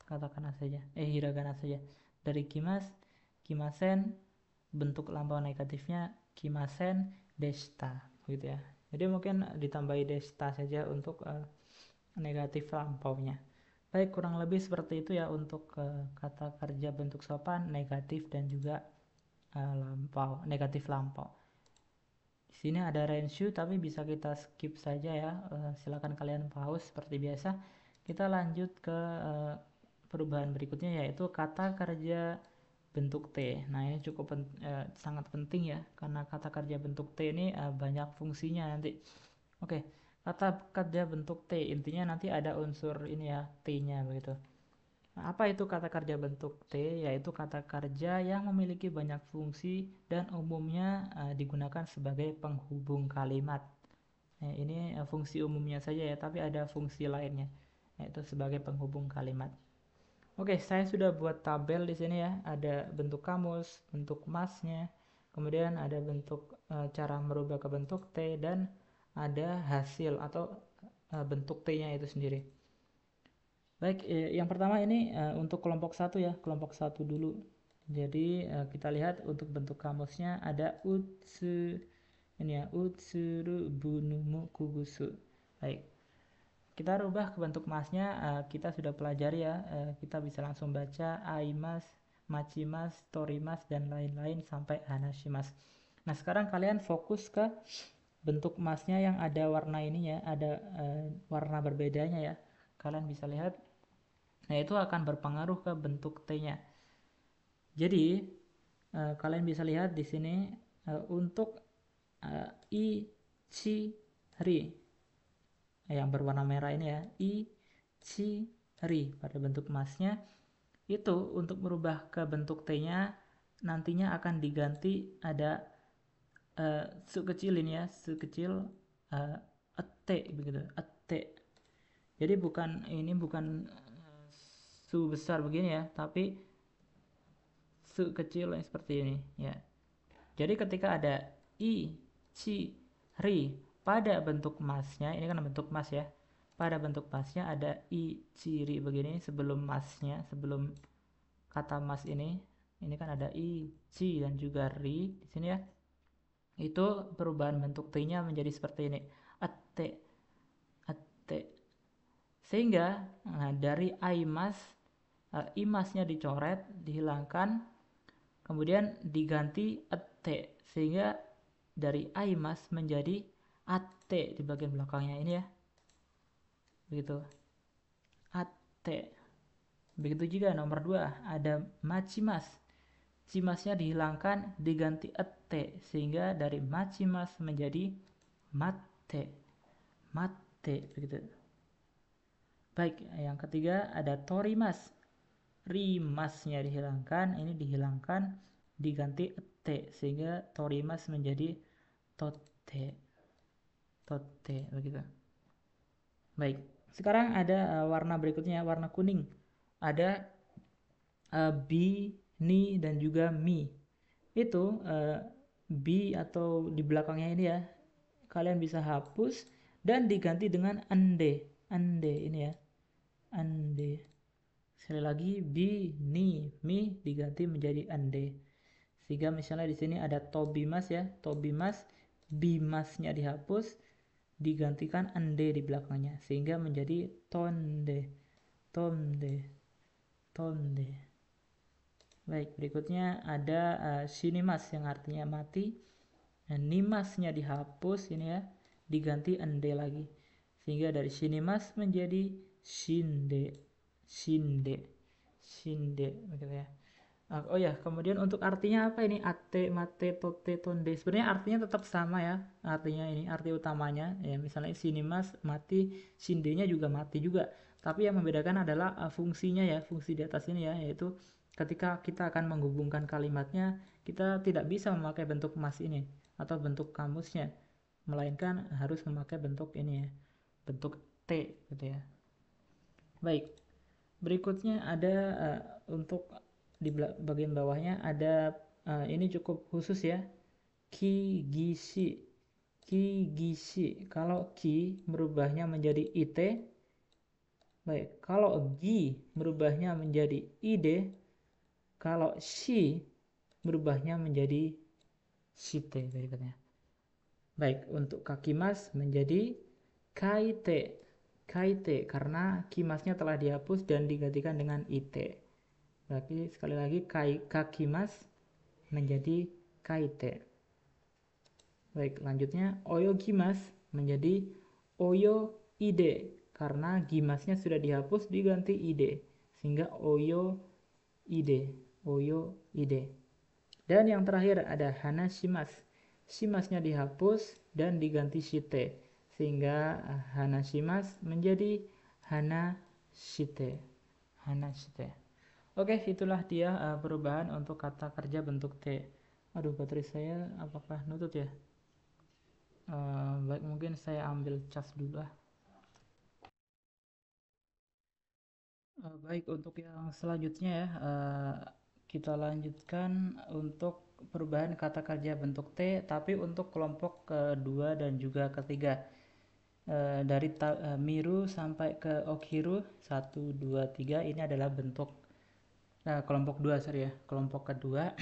katakana saja, hiragana saja. Dari kimasen, bentuk lampau negatifnya kimasen deshita gitu ya. Jadi mungkin ditambahi deshita saja untuk negatif lampaunya. Baik, kurang lebih seperti itu ya untuk kata kerja bentuk sopan, negatif dan juga negatif lampau. Di sini ada renshu tapi bisa kita skip saja ya. Silakan kalian pause seperti biasa. Kita lanjut ke perubahan berikutnya, yaitu kata kerja bentuk T. Nah, ini cukup sangat penting ya, karena kata kerja bentuk T ini banyak fungsinya nanti. Oke, kata kerja bentuk T intinya nanti ada unsur ini ya, T-nya begitu. Nah, apa itu kata kerja bentuk T? Yaitu kata kerja yang memiliki banyak fungsi dan umumnya digunakan sebagai penghubung kalimat. Ini fungsi umumnya saja ya, tapi ada fungsi lainnya, yaitu sebagai penghubung kalimat. Oke, saya sudah buat tabel di sini ya. Ada bentuk kamus, bentuk masnya, kemudian ada bentuk cara merubah ke bentuk T, dan ada hasil atau bentuk T-nya itu sendiri. Baik, yang pertama ini untuk kelompok 1 ya, kelompok 1 dulu. Jadi kita lihat untuk bentuk kamusnya ada ini ya, utsuru bunumu kugusu. Baik, kita rubah ke bentuk masnya, kita sudah pelajari ya, kita bisa langsung baca aimas, machimas, torimas, dan lain-lain sampai hanashimas. Nah, sekarang kalian fokus ke bentuk masnya yang ada warna ini ya, ada warna berbedanya ya. Kalian bisa lihat. Nah, itu akan berpengaruh ke bentuk T-nya. Jadi, kalian bisa lihat di sini untuk ichiri yang berwarna merah ini ya, ichiri pada bentuk emasnya, itu untuk merubah ke bentuk T-nya nantinya akan diganti ada su kecil ini ya, su kecil et begitu, et. Jadi bukan su besar begini ya, tapi su kecil yang seperti ini ya. Jadi ketika ada i, ci, ri pada bentuk masnya, ini kan bentuk mas ya. Pada bentuk masnya ada i, ci, ri begini sebelum masnya, sebelum kata mas ini kan ada i, ci dan juga ri di sini ya. Itu perubahan bentuk t-nya menjadi seperti ini. Ate, ate. Sehingga dari imas, imasnya dicoret, dihilangkan, kemudian diganti ate, sehingga dari imas menjadi ate di bagian belakangnya ini ya. Begitu. Ate. Begitu juga nomor 2 ada machimas. Cimasnya dihilangkan diganti ete sehingga dari machimas menjadi mate. Mate begitu. Baik, yang ketiga ada torimas. Rimasnya dihilangkan, ini dihilangkan diganti ete sehingga torimas menjadi tote. Tote begitu. Baik, sekarang ada warna berikutnya, warna kuning. Ada bi, ni, dan juga mi. Itu bi atau di belakangnya ini ya, kalian bisa hapus dan diganti dengan ande. Ande ini ya, ande. Sekali lagi, bi, ni, mi diganti menjadi ande. Sehingga misalnya di sini ada tobimas ya, tobimas, bimasnya dihapus, digantikan ande di belakangnya sehingga menjadi tonde, tonde, tonde. Baik, berikutnya ada sinimas yang artinya mati. Dan nimasnya dihapus ini ya, diganti ende lagi. Sehingga dari sinimas menjadi shinde, shinde, shinde begitu ya. Oh ya, kemudian untuk artinya apa ini? Ate, mate, tote, tonde. Sebenarnya artinya tetap sama ya. Artinya ini, arti utamanya ya, misalnya sinimas mati, shindenya juga mati juga. Tapi yang membedakan adalah fungsinya ya, fungsi di atas ini ya, yaitu ketika kita akan menghubungkan kalimatnya, kita tidak bisa memakai bentuk mas ini atau bentuk kamusnya, melainkan harus memakai bentuk ini ya, bentuk T gitu ya. Baik, berikutnya ada untuk di bagian bawahnya ada ini cukup khusus ya, ki, gishi, ki, gishi. Kalau ki merubahnya menjadi it, baik. Kalau gi merubahnya menjadi ide, kalau shi berubahnya menjadi shite berikutnya. Baik, untuk kakimas menjadi kaite. Kaite karena kimasnya telah dihapus dan digantikan dengan ite. Berarti sekali lagi kakimas menjadi kaite. Baik, lanjutnya oyogimas menjadi oyo ide karena gimasnya sudah dihapus diganti ide sehingga oyo ide, oyo ide. Dan yang terakhir ada hanashimas. Shimasnya dihapus dan diganti shite sehingga hanashimas menjadi hanashite. Hanashite. Oke, itulah dia perubahan untuk kata kerja bentuk T. Aduh, baterai saya apakah nutut ya? Baik, mungkin saya ambil cas dulu lah. Baik, untuk yang selanjutnya ya, kita lanjutkan untuk perubahan kata kerja bentuk T, tapi untuk kelompok kedua dan juga ketiga. Dari miru sampai ke okhiru 1, 2, 3 ini adalah bentuk kelompok 2 sorry ya, kelompok kedua.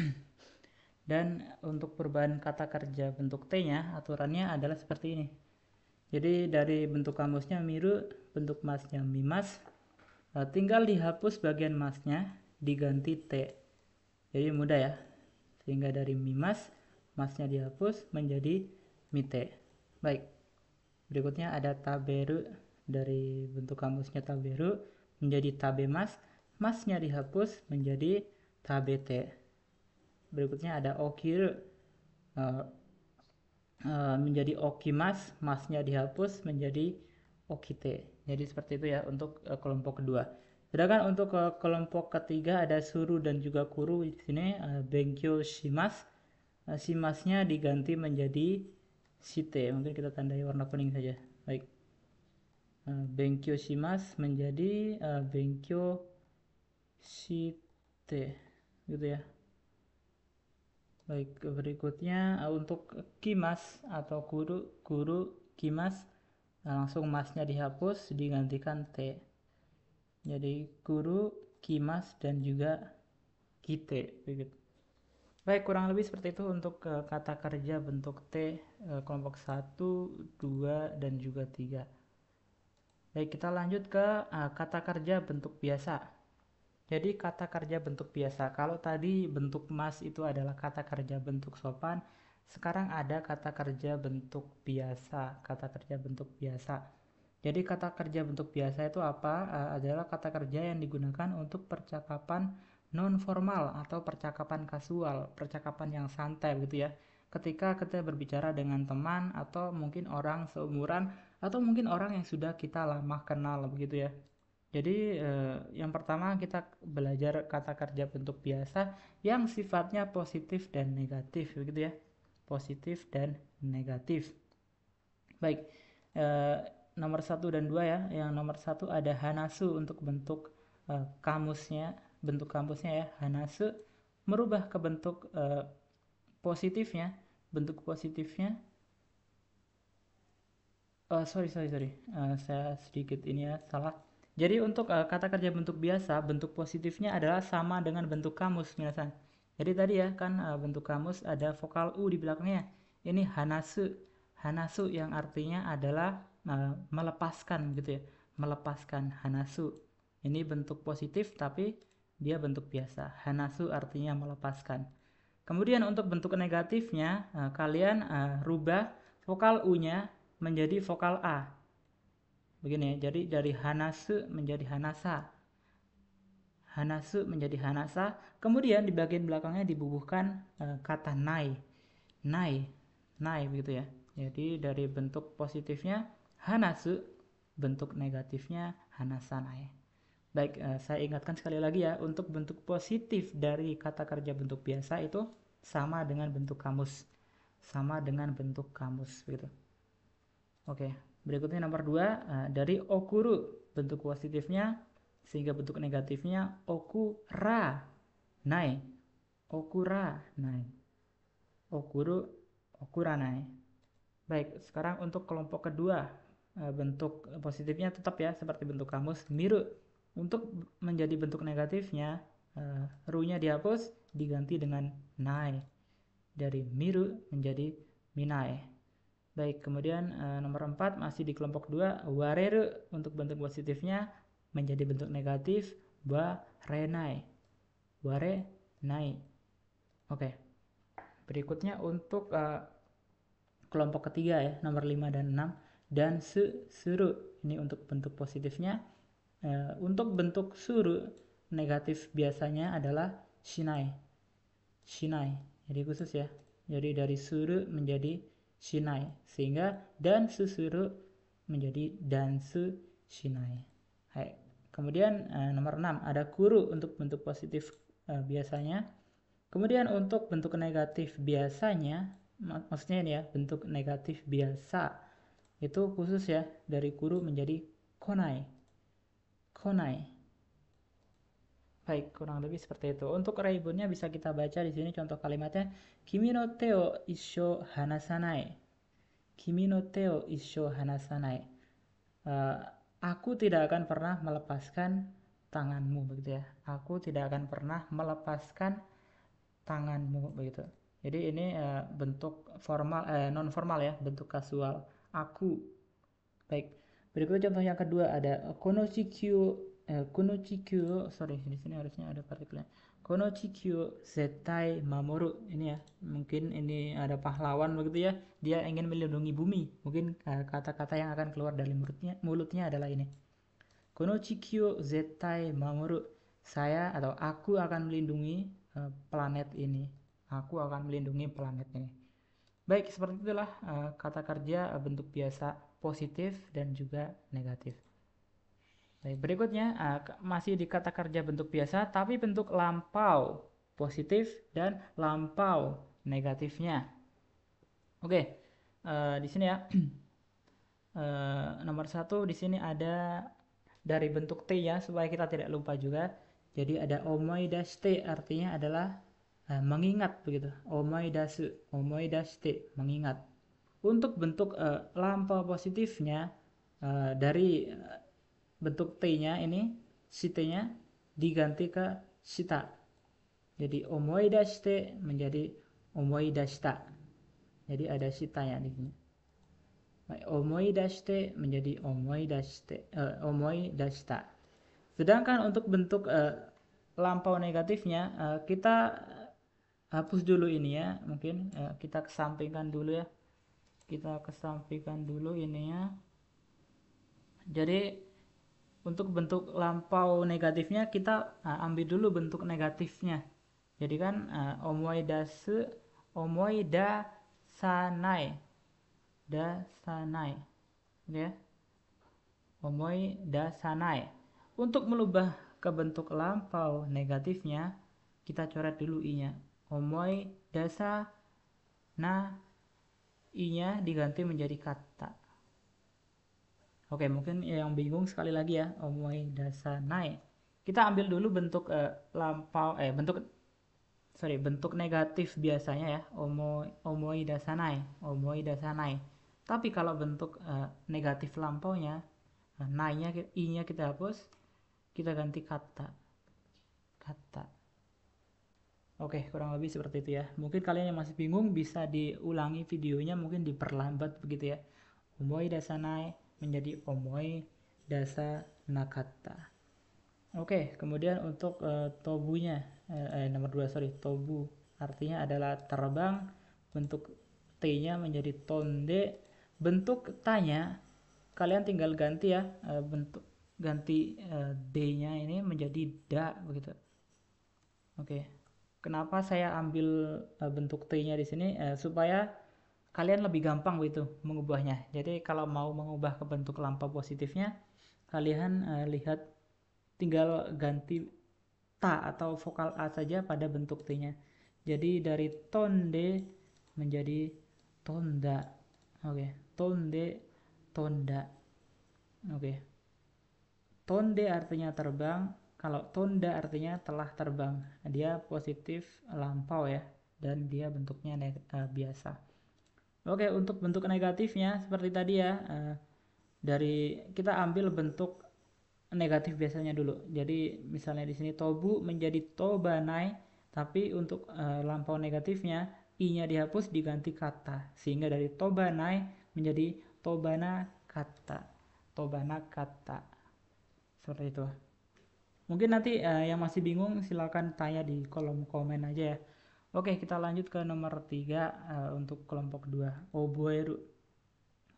Dan untuk perubahan kata kerja bentuk T-nya, aturannya adalah seperti ini. Jadi dari bentuk kamusnya miru, bentuk masnya mimas, tinggal dihapus bagian masnya, diganti T. Jadi mudah ya. Sehingga dari mimas, masnya dihapus menjadi mite. Baik. Berikutnya ada taberu, dari bentuk kamusnya taberu menjadi tabemas, masnya dihapus menjadi tabete. Berikutnya ada okiru, menjadi okimas, masnya dihapus menjadi okite. Jadi seperti itu ya untuk kelompok kedua. Sedangkan untuk kelompok ketiga ada suru dan juga kuru di sini benkyo shimas. Shimasnya diganti menjadi shite. Mungkin kita tandai warna kuning saja. Baik. Benkyo shimas menjadi benkyo shite gitu ya. Baik, berikutnya untuk kimas atau guru kimas, langsung masnya dihapus digantikan t. Jadi guru, kimas, dan juga kite begitu. Baik, kurang lebih seperti itu untuk kata kerja bentuk T kelompok 1, 2, dan juga 3. Baik, kita lanjut ke kata kerja bentuk biasa. Jadi kata kerja bentuk biasa, kalau tadi bentuk mas itu adalah kata kerja bentuk sopan, sekarang ada kata kerja bentuk biasa. Kata kerja bentuk biasa. Jadi kata kerja bentuk biasa itu apa? Adalah kata kerja yang digunakan untuk percakapan non formal atau percakapan kasual, percakapan yang santai gitu ya. Ketika kita berbicara dengan teman atau mungkin orang seumuran atau mungkin orang yang sudah kita lama kenal begitu ya. Jadi yang pertama kita belajar kata kerja bentuk biasa yang sifatnya positif dan negatif begitu ya. Positif dan negatif. Baik, nomor 1 dan 2 ya. Yang nomor 1 ada hanasu untuk bentuk kamusnya ya. Hanasu merubah ke bentuk positifnya. Bentuk positifnya sorry, saya sedikit ini ya, salah. Jadi untuk kata kerja bentuk biasa, bentuk positifnya adalah sama dengan bentuk kamus, minasan. Jadi tadi ya kan bentuk kamus ada vokal u di belakangnya. Ini hanasu, hanasu yang artinya adalah melepaskan gitu ya, melepaskan hanasu. Ini bentuk positif tapi dia bentuk biasa. Hanasu artinya melepaskan. Kemudian untuk bentuk negatifnya, kalian rubah vokal u-nya menjadi vokal a. Begini ya, jadi dari hanasu menjadi hanasa. Hanasu menjadi hanasa, kemudian di bagian belakangnya dibubuhkan kata nai. Nai begitu ya. Jadi dari bentuk positifnya hanasu, bentuk negatifnya hanasa nai. Baik, saya ingatkan sekali lagi ya, untuk bentuk positif dari kata kerja bentuk biasa itu sama dengan bentuk kamus. Sama dengan bentuk kamus begitu. Oke, berikutnya nomor 2, dari okuru, bentuk positifnya sehingga bentuk negatifnya okura nai. Okura nai. Okuru okura nai. Baik, sekarang untuk kelompok kedua, bentuk positifnya tetap ya seperti bentuk kamus miru. Untuk menjadi bentuk negatifnya, ru-nya dihapus diganti dengan nai. Dari miru menjadi minai. Baik, kemudian nomor 4 masih di kelompok 2, wareru untuk bentuk positifnya menjadi bentuk negatif warenai. Warenai. Oke. Berikutnya untuk kelompok ketiga ya, nomor 5 dan 6, dan suru. Ini untuk bentuk positifnya. Untuk bentuk suru negatif biasanya adalah shinai. Shinai. Jadi khusus ya. Jadi dari suru menjadi shinai, sehingga dan susuru menjadi dansu shinai. Hai. Kemudian nomor 6 ada kuru untuk bentuk positif biasanya. Kemudian untuk bentuk negatif biasanya, maksudnya ini ya, bentuk negatif biasa itu khusus ya, dari kuru menjadi konai. Konai. Baik, kurang lebih seperti itu. Untuk reibunnya bisa kita baca di sini contoh kalimatnya. Kimi no te o issho hanasanai. Kimi no te o issho hanasanai. Aku tidak akan pernah melepaskan tanganmu begitu ya. Aku tidak akan pernah melepaskan tanganmu begitu. Jadi ini bentuk formal non formal ya, bentuk kasual. Aku. Baik. Berikutnya contoh yang kedua ada konochikyu, sorry di sini harusnya ada partikelnya. Konochikyu zetai mamoru. Ini ya, mungkin ini ada pahlawan begitu ya. Dia ingin melindungi bumi. Mungkin kata-kata yang akan keluar dari mulutnya adalah ini. Konochikyu zetai mamoru. Saya atau aku akan melindungi planet ini. Aku akan melindungi planet ini. Baik, seperti itulah kata kerja bentuk biasa positif dan juga negatif. Baik, berikutnya masih di kata kerja bentuk biasa tapi bentuk lampau positif dan lampau negatifnya. Oke, di sini ya. Nomor 1 di sini ada dari bentuk T ya, supaya kita tidak lupa juga. Jadi ada omoidashite artinya adalah mengingat begitu. Omoidashite mengingat. Untuk bentuk lampau positifnya dari bentuk T-nya ini, shite-nya diganti ke shita. Jadi omoidashite menjadi omoidashita. Jadi ada shitanya di sini. Omoidashite menjadi omoidashita. Sedangkan untuk bentuk lampau negatifnya kita hapus dulu ini ya, mungkin kita kesampingkan dulu ya. Kita kesampingkan dulu ininya. Jadi untuk bentuk lampau negatifnya kita ambil dulu bentuk negatifnya. Jadi kan omoidasanai. Dasanai. Oke. Omoidasanai. Untuk merubah ke bentuk lampau negatifnya, kita coret dulu i-nya. Omoidasa na i-nya diganti menjadi kata. Oke, mungkin yang bingung sekali lagi ya, omoidasanai. Kita ambil dulu bentuk bentuk negatif biasanya ya, omoidasanai. Tapi kalau bentuk negatif lampaunya, nai-nya i-nya kita hapus, kita ganti kata. Oke, kurang lebih seperti itu ya. Mungkin kalian yang masih bingung bisa diulangi videonya, mungkin diperlambat begitu ya. Omoidasanai menjadi omoidasanakata. Oke, kemudian untuk tobunya nomor 2, tobu artinya adalah terbang. Bentuk T-nya menjadi tonde. Bentuk tanya kalian tinggal ganti ya, bentuk ganti D-nya ini menjadi da begitu. Oke. Kenapa saya ambil bentuk T-nya di sini supaya kalian lebih gampang begitu mengubahnya. Jadi kalau mau mengubah ke bentuk lampau positifnya, kalian lihat tinggal ganti ta atau vokal a saja pada bentuk T-nya. Jadi dari tonde menjadi tonda. Oke, tonde, tonda. Oke. Tonde artinya terbang, kalau tonda artinya telah terbang. Dia positif lampau ya, dan dia bentuknya biasa. Oke, untuk bentuk negatifnya seperti tadi ya, dari kita ambil bentuk negatif biasanya dulu. Jadi misalnya di sini tobu menjadi tobanai, tapi untuk lampau negatifnya i-nya dihapus diganti kata, sehingga dari tobanai menjadi tobana kata. Tobana kata. Seperti itu. Mungkin nanti yang masih bingung silakan tanya di kolom komen aja ya. Oke, kita lanjut ke nomor 3 untuk kelompok 2. Oboeru.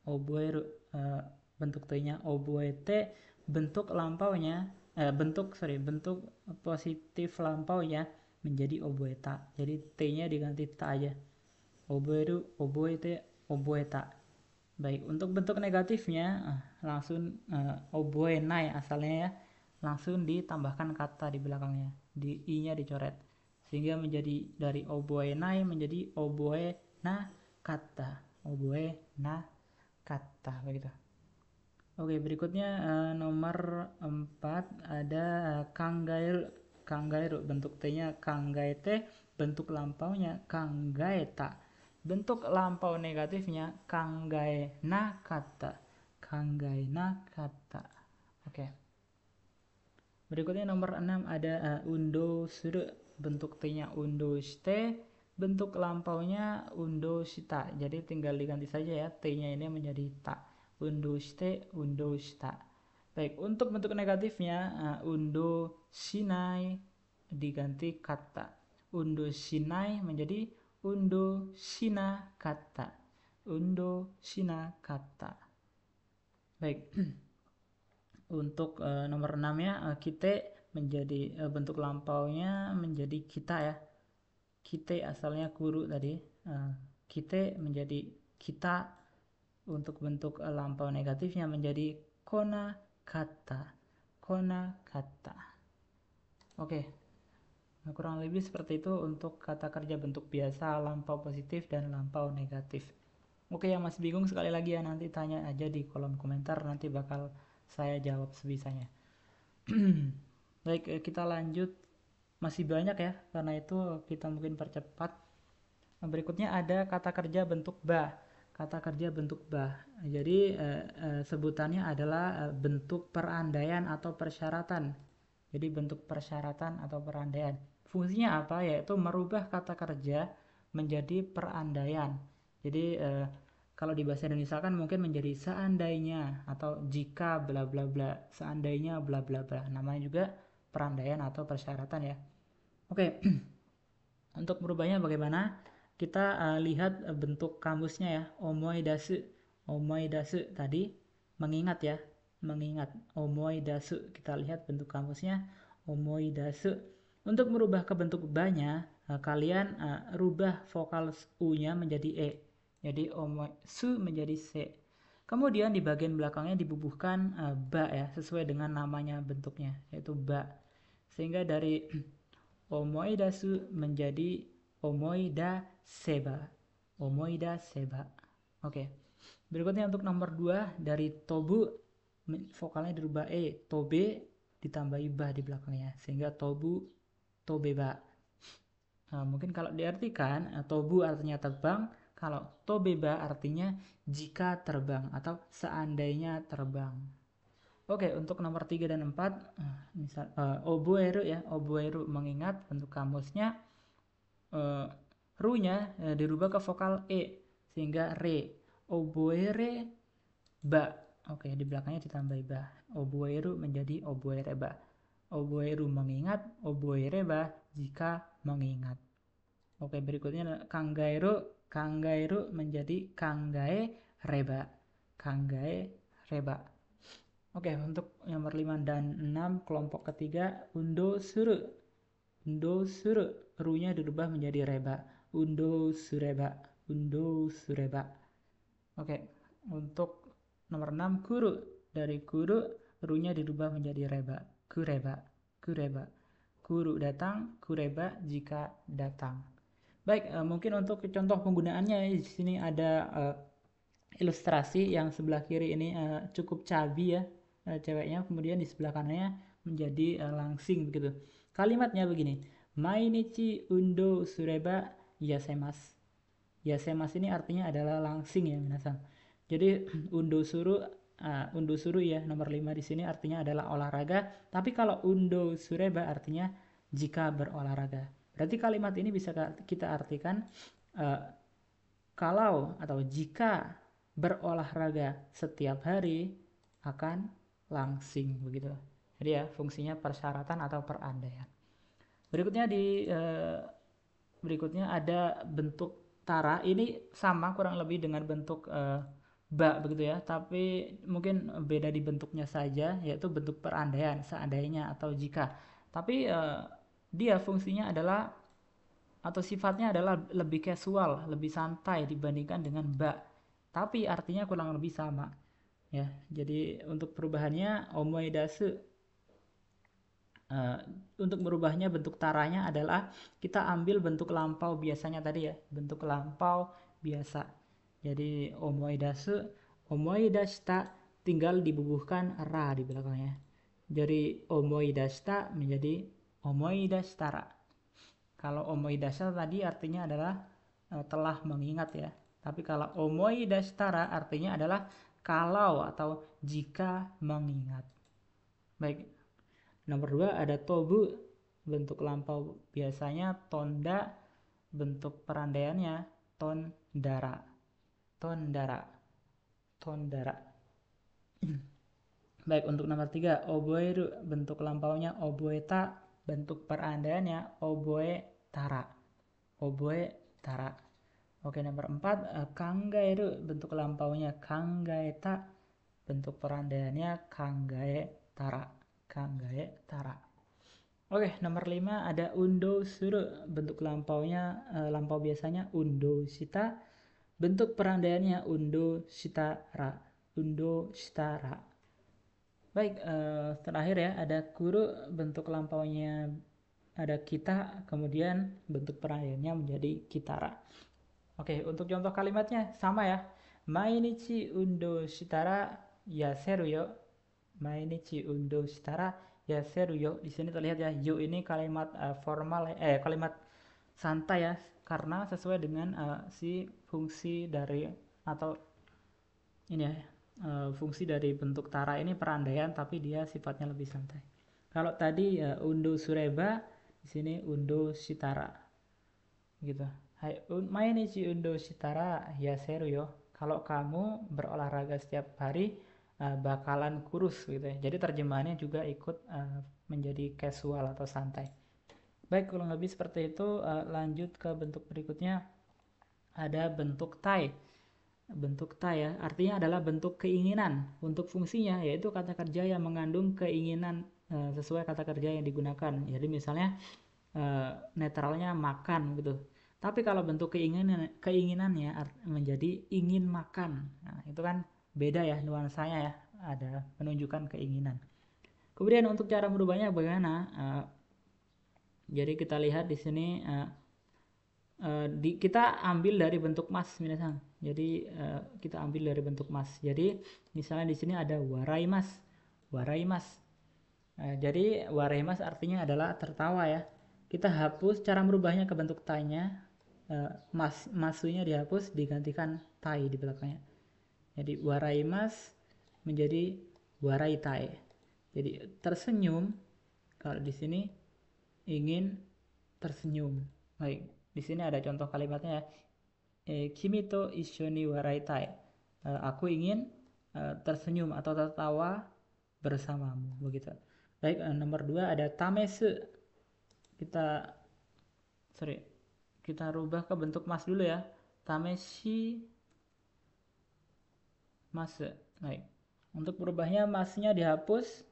Oboeru bentuk T-nya oboete, bentuk lampaunya bentuk positif lampaunya menjadi oboeta. Jadi T-nya diganti ta aja. Oboeru, oboete, oboeta. Baik, untuk bentuk negatifnya langsung oboenai asalnya ya. Langsung ditambahkan kata di belakangnya. Di i-nya dicoret. Sehingga menjadi dari oboenai menjadi oboena kata. Oboena kata begitu. Oke, berikutnya nomor 4 ada kangairu. Bentuk T-nya kangaete, bentuk lampaunya kangaeta. Bentuk lampau negatifnya kangaena kata. Kangaena kata. Oke. Berikutnya nomor 6 ada undo suru. Bentuk T-nya undo shite, bentuk lampaunya undo shita. Jadi tinggal diganti saja ya, T-nya ini menjadi ta. Undo shite, undo shita. Baik, untuk bentuk negatifnya undo shinai diganti kata. Undo shinai menjadi undo shina kata. Undo shina kata. Baik. Untuk nomor 6 ya, kite menjadi bentuk lampaunya menjadi kita ya. Kite asalnya kuru tadi. Kite menjadi kita. Untuk bentuk lampau negatifnya menjadi kona kata. Kona kata. Oke. Nah, kurang lebih seperti itu untuk kata kerja bentuk biasa, lampau positif dan lampau negatif. Oke, yang masih bingung sekali lagi ya, nanti tanya aja di kolom komentar, nanti bakal saya jawab sebisanya. Baik, kita lanjut. Masih banyak ya, karena itu kita mungkin percepat. Berikutnya ada kata kerja bentuk ba. Kata kerja bentuk ba. Jadi sebutannya adalah bentuk perandaian atau persyaratan. Jadi bentuk persyaratan atau perandaian. Fungsinya apa? Yaitu merubah kata kerja menjadi perandaian. Jadi kalau di bahasa Indonesia kan mungkin menjadi seandainya atau jika bla bla bla, seandainya bla bla bla. Namanya juga perandaian atau persyaratan ya. Oke, untuk merubahnya bagaimana? Kita lihat bentuk kamusnya ya. Omoidasu. Omoidasu tadi mengingat ya. Mengingat. Omoidasu. Kita lihat bentuk kamusnya. Omoidasu. Untuk merubah ke bentuk ba-nya, kalian rubah vokal u-nya menjadi e. Jadi omoisu menjadi c. Kemudian di bagian belakangnya dibubuhkan ba ya, sesuai dengan namanya bentuknya, yaitu ba. Sehingga dari omoidasu menjadi omoida seba. Omoida seba. Oke. Berikutnya untuk nomor 2 dari tobu vokalnya dirubah e, tobe ditambahi ba di belakangnya sehingga tobu tobeba. Nah, mungkin kalau diartikan tobu artinya terbang, kalau tobeba artinya jika terbang atau seandainya terbang. Oke, untuk nomor 3 dan 4 misal oboeru ya, oboeru mengingat bentuk kamusnya ru-nya dirubah ke vokal e sehingga re. Oboere ba. Oke, di belakangnya ditambah ba. Oboeru menjadi oboere ba. Oboeru mengingat, oboere ba jika mengingat. Oke, berikutnya kangaeru. Kangaeru menjadi kangae reba. Kangae reba. Oke, untuk nomor 5 dan 6 kelompok ketiga undo suru. Undo suru, ru-nya dirubah menjadi reba. Undo sureba. Undo sureba. Oke, untuk nomor 6 kuru. Dari kuru, ru-nya dirubah menjadi reba. Kureba. Kureba. Kuru datang, kureba jika datang. Baik, mungkin untuk contoh penggunaannya di sini ada ilustrasi yang sebelah kiri ini cukup cabi ya ceweknya, kemudian di sebelah kanannya menjadi langsing begitu. Kalimatnya begini, mainichi undo sureba yasemas. Yasemas ini artinya adalah langsing ya minasan. Jadi undo suru ya nomor 5 di sini artinya adalah olahraga, tapi kalau undo sureba artinya jika berolahraga. Berarti kalimat ini bisa kita artikan uh, kalau atau jika berolahraga setiap hari akan langsing begitu. Jadi ya fungsinya persyaratan atau perandaian. Berikutnya berikutnya ada bentuk tara. Ini sama kurang lebih dengan bentuk ba begitu ya, tapi mungkin beda di bentuknya saja, yaitu bentuk perandaian, seandainya atau jika. Tapi dia fungsinya adalah atau sifatnya adalah lebih casual, lebih santai dibandingkan dengan ba. Tapi artinya kurang lebih sama. Ya, jadi untuk perubahannya omoidasu untuk merubahnya bentuk taranya adalah kita ambil bentuk lampau biasanya tadi ya, bentuk lampau biasa. Jadi omoidasu, omoidashita tinggal dibubuhkan ra di belakangnya. Jadi omoidashita menjadi omoidashitara. Kalau omoidashita tadi artinya adalah telah mengingat ya. Tapi kalau omoidashitara artinya adalah kalau atau jika mengingat. Baik, nomor 2 ada tobu, bentuk lampau biasanya, tonda, bentuk perandaiannya tondara. Tondara. Tondara. Baik, untuk nomor 3 oboeru, bentuk lampaunya oboeta, bentuk perandaiannya oboetara. Oboetara. Oke, nomor 4 kangaeru, bentuk lampaunya kangaeta, bentuk perandaiannya kangaetara. Kangaetara. Oke, nomor 5 ada undo suru, bentuk lampaunya lampau biasanya undo shita, bentuk perandaiannya undo shitara. Undo shitara. Baik, terakhir ya ada kuru, bentuk lampaunya ada kita, kemudian bentuk perandaiannya menjadi kitara. Oke, untuk contoh kalimatnya sama ya. Mainichi undo shitara yaseru yo. Mainichi undo shitara yaseru yo. Di sini terlihat ya, yo ini kalimat formal, kalimat santai ya, karena sesuai dengan si fungsi dari atau ini ya, fungsi dari bentuk tara ini perandaian, tapi dia sifatnya lebih santai. Kalau tadi undo sureba, di sini undo shitara gitu. Hai, mainichi undo shitara yaseru yo. Kalau kamu berolahraga setiap hari bakalan kurus gitu ya. Jadi terjemahannya juga ikut menjadi casual atau santai. Baik, kurang lebih seperti itu. Lanjut ke bentuk berikutnya. Ada bentuk tai. Bentuk tai ya, artinya adalah bentuk keinginan. Untuk fungsinya yaitu kata kerja yang mengandung keinginan sesuai kata kerja yang digunakan. Jadi misalnya netralnya makan gitu. Tapi kalau bentuk keinginannya menjadi ingin makan. Nah, itu kan beda ya nuansanya ya, ada menunjukkan keinginan. Kemudian untuk cara merubahnya bagaimana? Jadi kita lihat di sini kita ambil dari bentuk mas minasan. Jadi kita ambil dari bentuk mas. Jadi misalnya di sini ada waraimas. Waraimas. Jadi waraimas artinya adalah tertawa ya. Kita hapus, cara merubahnya ke bentuk tanya, masunya dihapus, digantikan tai di belakangnya. Jadi waraimas menjadi warai tai. Jadi tersenyum, kalau di sini ingin tersenyum. Baik, di sini ada contoh kalimatnya ya. Kimi to issho ni waraitai. Aku ingin tersenyum atau tertawa bersamamu, begitu. Baik, nomor 2 ada tamesu. Kita rubah ke bentuk mas dulu ya. Tameshi mas. Baik. Untuk berubahnya masnya dihapus,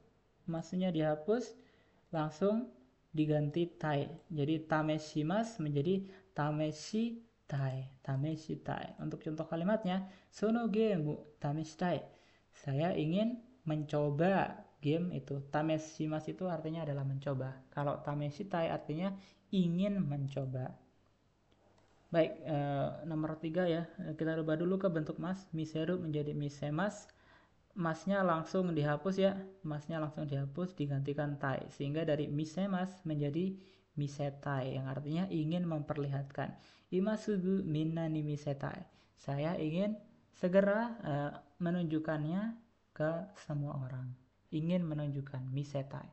langsung diganti tai. Jadi tameshi mas menjadi tameshi tai. Tameshi tai. Untuk contoh kalimatnya, sono game tameshitai. Saya ingin mencoba game itu. Tameshimas itu artinya adalah mencoba. Kalau tameshitai artinya ingin mencoba. Baik, nomor 3 ya. Kita rubah dulu ke bentuk mas. Miseru menjadi misemas. Masnya langsung dihapus ya. Masnya langsung dihapus digantikan tai. Sehingga dari misemas menjadi misetai yang artinya ingin memperlihatkan. Imasugu minna ni misetai. Saya ingin segera menunjukkannya ke semua orang. Ingin menunjukkan misetai.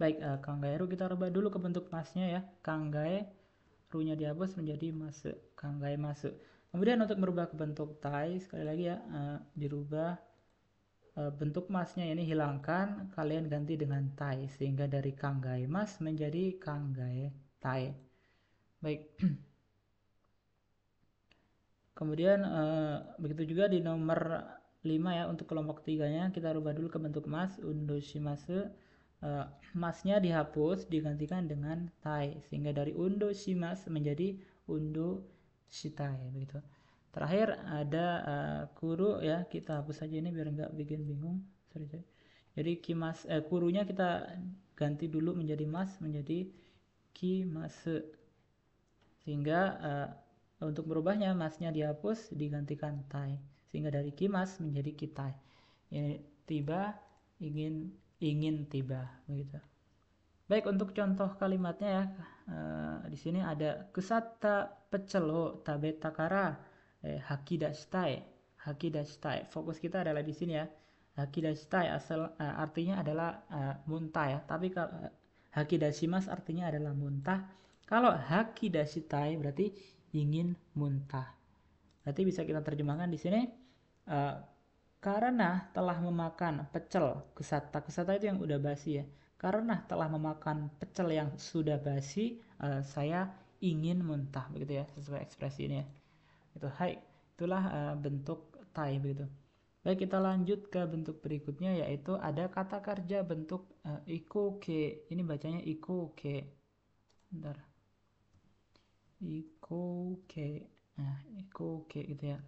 Baik, kanggaeru kita rubah dulu ke bentuk masnya ya. Kanggae ru-nya dihapus menjadi masuk, kanggae masuk. Kemudian untuk merubah ke bentuk tai sekali lagi ya, dirubah bentuk masnya ini hilangkan, kalian ganti dengan tai sehingga dari kanggae mas menjadi kanggae tai. Baik. Kemudian begitu juga di nomor 5 ya, untuk kelompok 3-nya kita rubah dulu ke bentuk mas, undo shimasu. Masnya dihapus digantikan dengan tai sehingga dari undo shimas menjadi undo shitai begitu. Terakhir ada kuru ya, kita hapus saja ini biar nggak bikin bingung. Sorry. Jadi kimas kurunya kita ganti dulu menjadi mas menjadi kimasu sehingga untuk berubahnya masnya dihapus digantikan tai sehingga dari kimas menjadi kitai. Ini tiba, ingin tiba begitu. Baik, untuk contoh kalimatnya ya, di sini ada kusatta pecel o tabeta kara hakidashitai. Fokus kita adalah di sini ya. Hakidashitai artinya adalah muntah ya. Tapi kalau hakidashimas artinya adalah muntah. Kalau hakidashitai berarti ingin muntah. Berarti bisa kita terjemahkan di sini karena telah memakan pecel kusata. Kusata itu yang udah basi ya. Karena telah memakan pecel yang sudah basi, saya ingin muntah begitu ya, sesuai ekspresi ini ya. Itu hai, itulah bentuk tai begitu. Baik, kita lanjut ke bentuk berikutnya yaitu ada kata kerja bentuk ikoke. Ini bacanya ikoke. Bentar. Ikoke. Nah, ikoke gitu ya.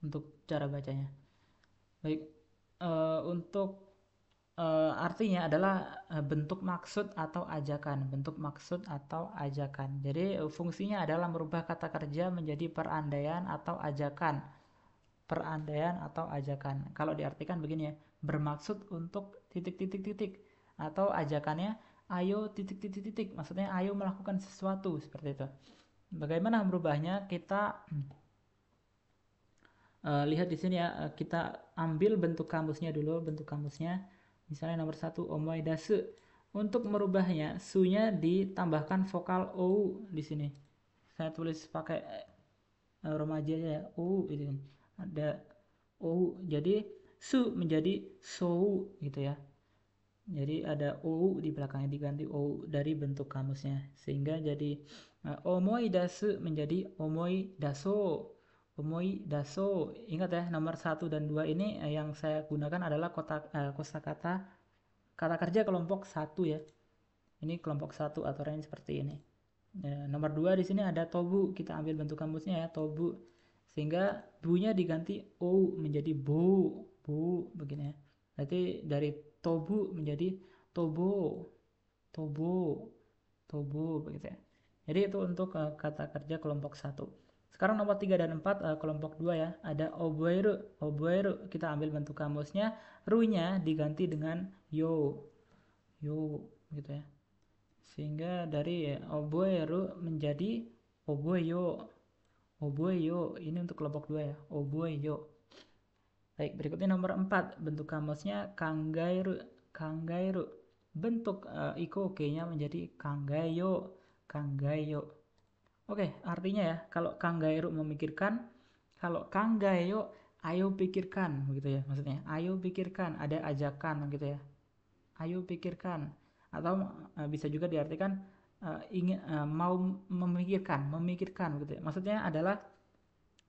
Untuk cara bacanya. Baik, untuk artinya adalah bentuk maksud atau ajakan. Bentuk maksud atau ajakan. Jadi fungsinya adalah merubah kata kerja menjadi perandaian atau ajakan. Perandaian atau ajakan. Kalau diartikan begini ya, bermaksud untuk titik. Atau ajakannya ayo titik titik titik. Maksudnya ayo melakukan sesuatu seperti itu. Bagaimana merubahnya? Kita lihat di sini ya, kita ambil bentuk kamusnya dulu, bentuk kamusnya. Misalnya nomor 1 omoidasu. Untuk merubahnya, su-nya ditambahkan vokal ou di sini. Saya tulis pakai remaja ya, ou gitu. Ada ou, jadi su menjadi sou gitu ya. Jadi ada ou di belakangnya, diganti ou dari bentuk kamusnya, sehingga jadi omoidasu menjadi omoidaso. Omoidaso. Ingat ya, nomor 1 dan 2 ini yang saya gunakan adalah kosakata kata kerja kelompok 1 ya. Ini kelompok 1 aturannya seperti ini. Nomor 2 di sini ada tobu, kita ambil bentuk kamusnya ya, tobu. Sehingga bu-nya diganti o menjadi bo, begini ya. Berarti dari tobu menjadi tobo, begitu ya. Jadi itu untuk kata kerja kelompok 1. Sekarang nomor 3 dan 4 kelompok 2 ya. Ada oboeru, kita ambil bentuk kamusnya, ru-nya diganti dengan yo, gitu ya. Sehingga dari oboeru menjadi oboeyo. Ini untuk kelompok 2 ya, oboeyo. Baik, berikutnya nomor 4, bentuk kamusnya kangairu. Bentuk ikoke-nya menjadi kanggayo. Oke, artinya ya, kalau kangairu memikirkan, kalau kanggayo ayo pikirkan, begitu ya maksudnya. Ayo pikirkan, ada ajakan gitu ya. Ayo pikirkan, atau bisa juga diartikan ingin mau memikirkan gitu ya. Maksudnya adalah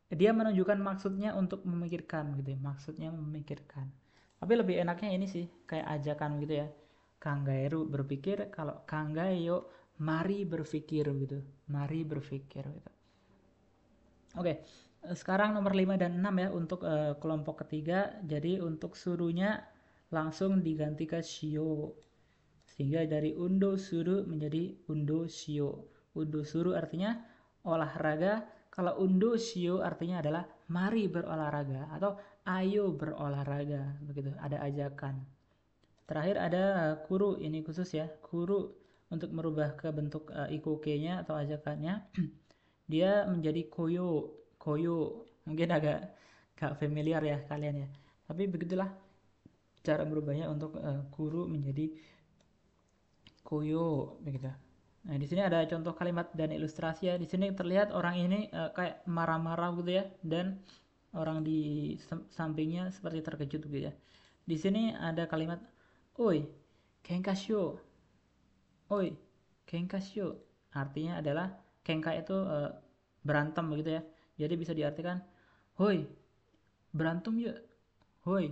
dia menunjukkan maksudnya untuk memikirkan gitu ya. Maksudnya memikirkan. Tapi lebih enaknya ini sih, kayak ajakan gitu ya. Kanggaeru berpikir, kalau kanggayo mari berpikir gitu. Mari berpikir gitu. Oke, sekarang nomor 5 dan 6 ya untuk kelompok ketiga. Jadi untuk suruhnya langsung diganti ke shio. Sehingga dari undo suru menjadi undo shio. Undo suru artinya olahraga. Kalau undo shio artinya adalah mari berolahraga atau ayo berolahraga. Begitu, ada ajakan. Terakhir ada kuru, ini khusus ya. Kuru untuk merubah ke bentuk ikoke-nya atau ajakannya. Dia menjadi koyo. Mungkin agak familiar ya kalian ya. Tapi begitulah cara merubahnya untuk kuru menjadi koyo begitu. Nah, di sini ada contoh kalimat dan ilustrasi ya. Di sini terlihat orang ini kayak marah-marah gitu ya, dan orang di sampingnya seperti terkejut gitu ya. Di sini ada kalimat oi, kenkasyo. Oi, kenkasyo. Artinya adalah kenka itu berantem begitu ya. Jadi bisa diartikan, "Hoi, berantem yuk." "Hoi,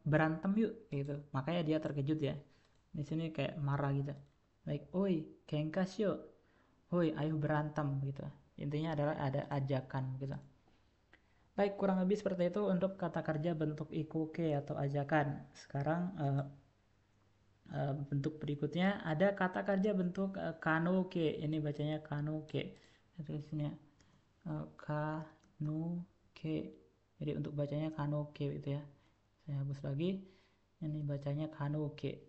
berantem yuk." gitu. Makanya dia terkejut ya. Di sini kayak marah gitu. Baik, oi, kenkasyo. Hoi, ayo berantem gitu. Intinya adalah ada ajakan gitu. Baik, kurang lebih seperti itu untuk kata kerja bentuk ikoke atau ajakan. Sekarang bentuk berikutnya ada kata kerja bentuk kanoke. Ini bacanya kanoke. Tulisnya kanoke. Jadi untuk bacanya kanoke gitu ya. Saya hapus lagi. Ini bacanya kanoke.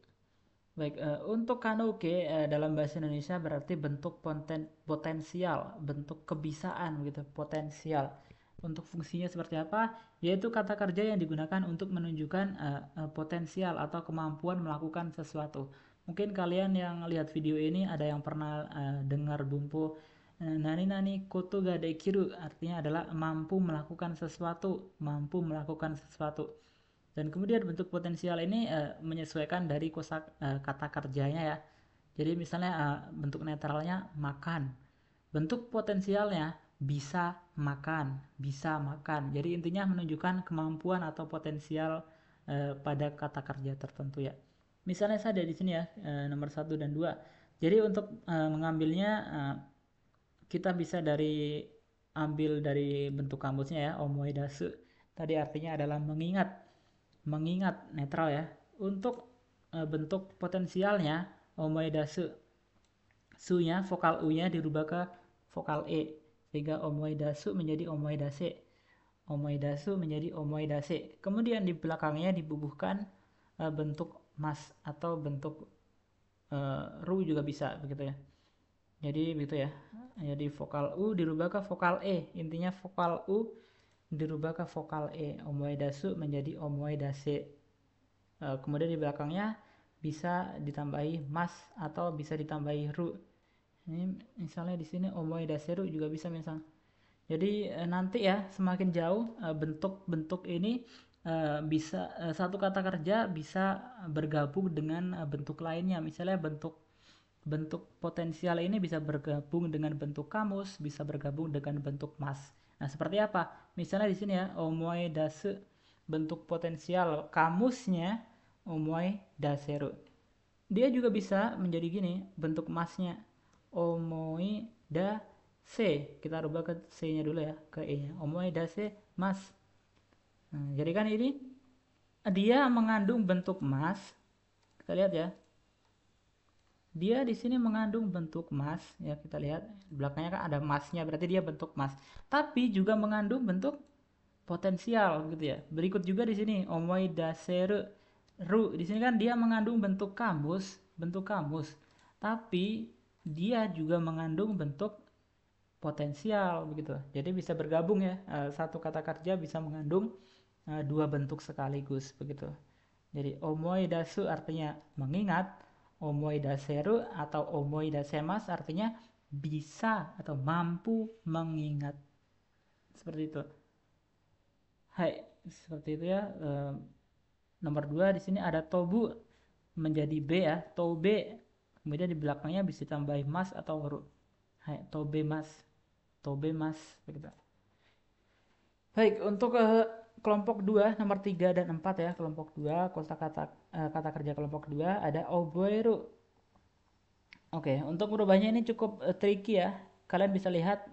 Baik, untuk kanoke dalam bahasa Indonesia berarti bentuk potensial, bentuk kebisaan gitu, potensial. Untuk fungsinya seperti apa? Yaitu kata kerja yang digunakan untuk menunjukkan potensial atau kemampuan melakukan sesuatu. Mungkin kalian yang lihat video ini ada yang pernah dengar bumpu nani koto ga dekiru, artinya adalah mampu melakukan sesuatu, Dan kemudian bentuk potensial ini menyesuaikan dari kata kerjanya ya. Jadi misalnya bentuk netralnya makan. Bentuk potensialnya bisa makan. Jadi intinya menunjukkan kemampuan atau potensial pada kata kerja tertentu ya. Misalnya saja di sini ya, nomor 1 dan 2. Jadi untuk mengambilnya kita bisa ambil dari bentuk kamusnya ya, omoidasu. Tadi artinya adalah mengingat netral ya. Untuk bentuk potensialnya omoidasu, su-nya vokal u-nya dirubah ke vokal e, sehingga omoidasu menjadi omoidasu menjadi omoidase. Kemudian di belakangnya dibubuhkan bentuk mas atau bentuk ru juga bisa begitu ya. Jadi begitu ya. Jadi vokal u dirubah ke vokal e. Intinya vokal u dirubah ke vokal e. Omoedasu menjadi omoedase. Kemudian di belakangnya bisa ditambahi mas atau bisa ditambahi ru. Ini misalnya di sini omoedaseru juga bisa misalnya. Jadi nanti ya semakin jauh bentuk-bentuk ini bisa satu kata kerja bisa bergabung dengan bentuk lainnya. Misalnya bentuk bentuk potensial ini bisa bergabung dengan bentuk kamus, bisa bergabung dengan bentuk mas. Nah, seperti apa? Misalnya di sini ya, omoedasu bentuk potensial kamusnya omoedaseru. Dia juga bisa menjadi gini, bentuk masnya omoedase. Kita rubah ke C-nya dulu ya, ke E-nya. Omoedase mas. Nah, jadi kan ini dia mengandung bentuk mas. Kita lihat ya. Dia di sini mengandung bentuk mas, ya kita lihat belakangnya kan ada masnya, berarti dia bentuk mas. Tapi juga mengandung bentuk potensial gitu ya. Berikut juga di sini omoidaseru ru. Di sini kan dia mengandung bentuk kamus, bentuk kamus. Tapi dia juga mengandung bentuk potensial begitu. Jadi bisa bergabung ya. Satu kata kerja bisa mengandung dua bentuk sekaligus begitu. Jadi omoidasu artinya mengingat, omoidaseru atau omoidasemas artinya bisa atau mampu mengingat. Seperti itu. Hai, seperti itu ya. Nomor 2 di sini ada tobu menjadi B ya, tobe. Kemudian di belakangnya bisa ditambahi mas atau huruf. Hai, tobe mas begitu. Baik, untuk kelompok 2 nomor 3 dan 4 ya, kelompok 2 kata kerja kelompok 2 ada oboeru. Oke, untuk merubahnya ini cukup tricky ya. Kalian bisa lihat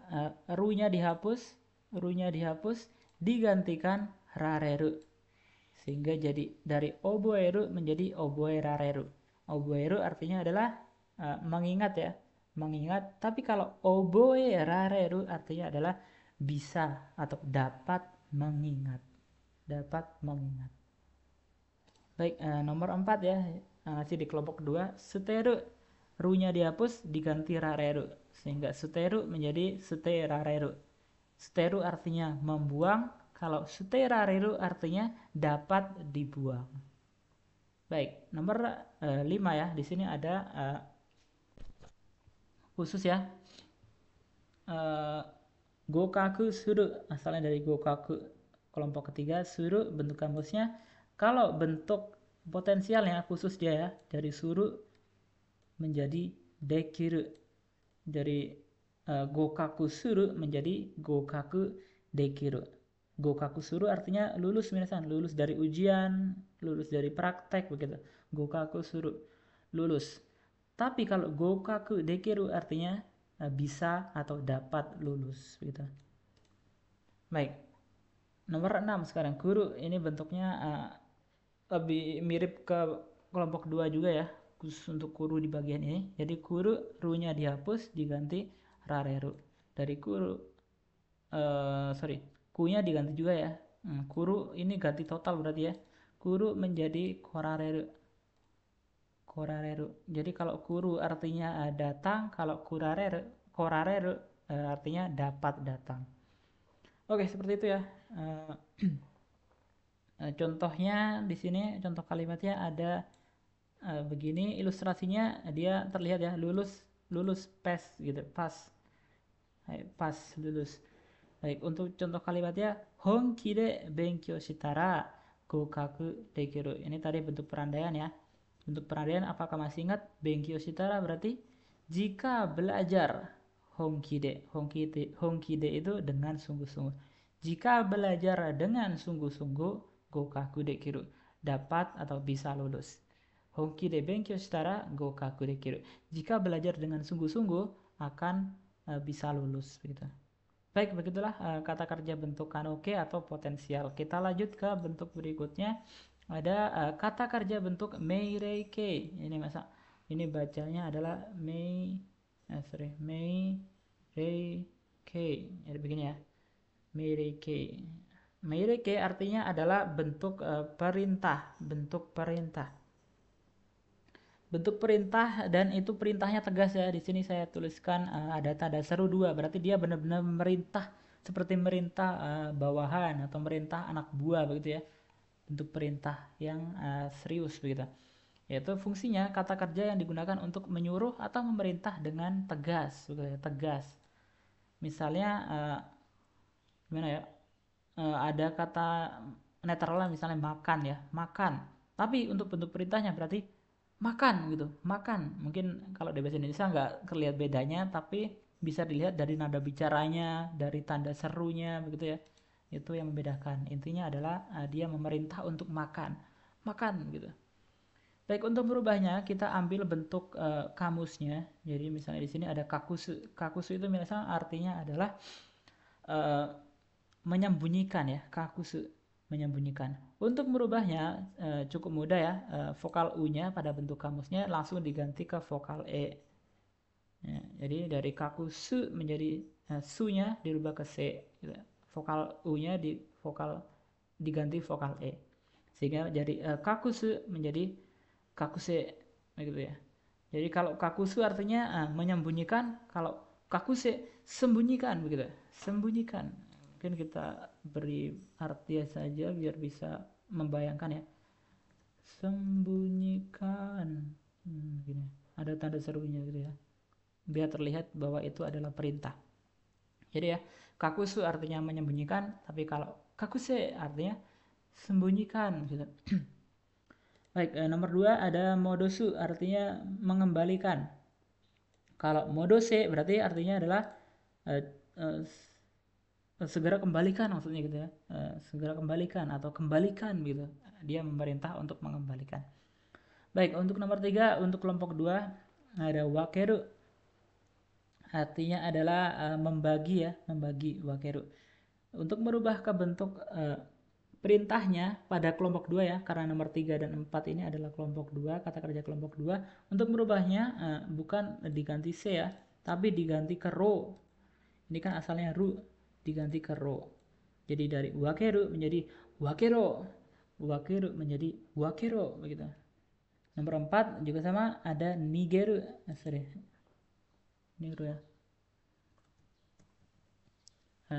ru-nya dihapus, digantikan rareru. Sehingga jadi dari oboeru menjadi oboerareru. Oboeru artinya adalah mengingat ya, mengingat. Tapi kalau oboerareru artinya adalah bisa atau dapat mengingat, dapat mengingat. Baik, nomor 4 ya, masih di kelompok 2, suteru. Ru-nya dihapus diganti rareru sehingga suteru menjadi suterareru. Suteru artinya membuang, kalau suterareru artinya dapat dibuang. Baik, nomor 5 ya. Di sini ada khusus ya. Gokaku suru, asalnya dari gokaku. Kelompok ketiga, suru bentuk kamusnya. Kalau bentuk potensialnya khusus dia ya, dari suru menjadi dekiru. Dari gokaku suru menjadi gokaku dekiru. Gokaku suru artinya lulus minasan, lulus dari ujian, lulus dari praktek begitu. Gokaku suru, lulus. Tapi kalau gokaku dekiru artinya bisa atau dapat lulus begitu. Baik. Nomor 6 sekarang, guru. Ini bentuknya lebih mirip ke kelompok 2 juga ya, khusus untuk kuru di bagian ini. Jadi kuru, ru-nya dihapus diganti rareru. Dari kuru ku-nya diganti juga ya. Kuru ini ganti total berarti ya. Kuru menjadi korareru. Korareru. Jadi kalau kuru artinya datang, kalau korareru artinya dapat datang. Oke, seperti itu ya. Contohnya di sini, contoh kalimatnya ada begini, ilustrasinya dia terlihat ya, lulus pas gitu, pas lulus. Baik, untuk contoh kalimatnya honki de benkyou shitara gokaku dekiru. Ini tadi bentuk perandaian ya. Bentuk perandaian apakah masih ingat? Benkyou shitara berarti jika belajar. Honki de itu dengan sungguh-sungguh. Jika belajar dengan sungguh-sungguh, gokaku dekiru, dapat atau bisa lulus. Honki de benkyou shitara gokaku dekiru. Jika belajar dengan sungguh-sungguh akan bisa lulus begitu. Baik, begitulah kata kerja bentuk kanoke atau potensial. Kita lanjut ke bentuk berikutnya. Ada kata kerja bentuk meireike. Ini bacanya adalah meireike. Jadi begini ya. Meireike. Meireike artinya adalah bentuk perintah, bentuk perintah. bentuk perintah dan itu perintahnya tegas ya. Di sini saya tuliskan ada tanda seru dua, berarti dia benar-benar merintah seperti merintah bawahan atau merintah anak buah begitu ya. Bentuk perintah yang serius begitu. Yaitu fungsinya kata kerja yang digunakan untuk menyuruh atau memerintah dengan tegas, begitu ya, tegas. Misalnya gimana ya? Ada kata netral misalnya makan ya, makan. Tapi untuk bentuk perintahnya berarti makan gitu, makan. Mungkin kalau di bahasa Indonesia nggak terlihat bedanya, tapi bisa dilihat dari nada bicaranya, dari tanda serunya begitu ya. Itu yang membedakan. Intinya adalah dia memerintah untuk makan, makan gitu. Baik, untuk merubahnya kita ambil bentuk kamusnya. Jadi misalnya di sini ada kakusu. Kakusu itu misalnya artinya adalah uh, menyembunyikan ya, kakusu, menyembunyikan. Untuk merubahnya cukup mudah ya, vokal U-nya pada bentuk kamusnya langsung diganti ke vokal E. Ya, jadi dari kakusu menjadi su-nya dirubah ke C. Gitu. Vokal U-nya diganti vokal E. Sehingga jadi kakusu menjadi kakuse gitu ya. Jadi kalau kakusu artinya menyembunyikan, kalau kakuse sembunyikan begitu. Sembunyikan. Mungkin kita beri artinya saja biar bisa membayangkan ya. Sembunyikan. Gini. Ada tanda serunya gitu ya. Biar terlihat bahwa itu adalah perintah. Jadi ya, kakusu artinya menyembunyikan, tapi kalau kakuse artinya sembunyikan gitu. Baik, nomor 2 ada modosu artinya mengembalikan. Kalau modose berarti artinya adalah uh, uh, segera kembalikan maksudnya gitu ya. Segera kembalikan atau kembalikan gitu. Dia memerintah untuk mengembalikan. Baik, untuk nomor 3 untuk kelompok 2 ada wakeru. Artinya adalah membagi ya, membagi wakeru. Untuk merubah ke bentuk perintahnya pada kelompok 2 ya, karena nomor 3 dan 4 ini adalah kelompok 2, kata kerja kelompok 2. Untuk merubahnya bukan diganti C ya, tapi diganti ke ro. Ini kan asalnya ru, diganti ke ro. Jadi dari wakeru menjadi wakero, wakeru menjadi wakero begitu. Nomor 4 juga sama, ada nigeru. Sorry. Nigeru ya.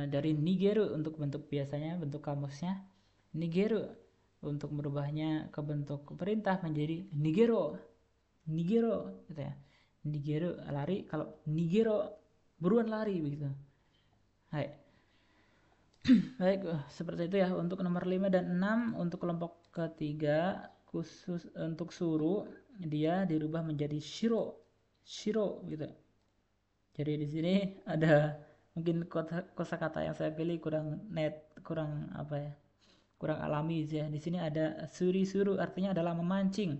Dari nigeru untuk bentuk biasanya, bentuk kamusnya nigeru. Untuk merubahnya ke bentuk perintah menjadi nigero, nigero gitu ya. Nigero lari, kalau nigero buruan lari begitu. Hai. Baik, seperti itu ya untuk nomor 5 dan 6. Untuk kelompok ketiga khusus untuk suruh dia dirubah menjadi shiro, shiro gitu. Jadi di sini ada mungkin kosakata yang saya pilih kurang apa ya, kurang alami ya. Di sini ada suri suru artinya adalah memancing.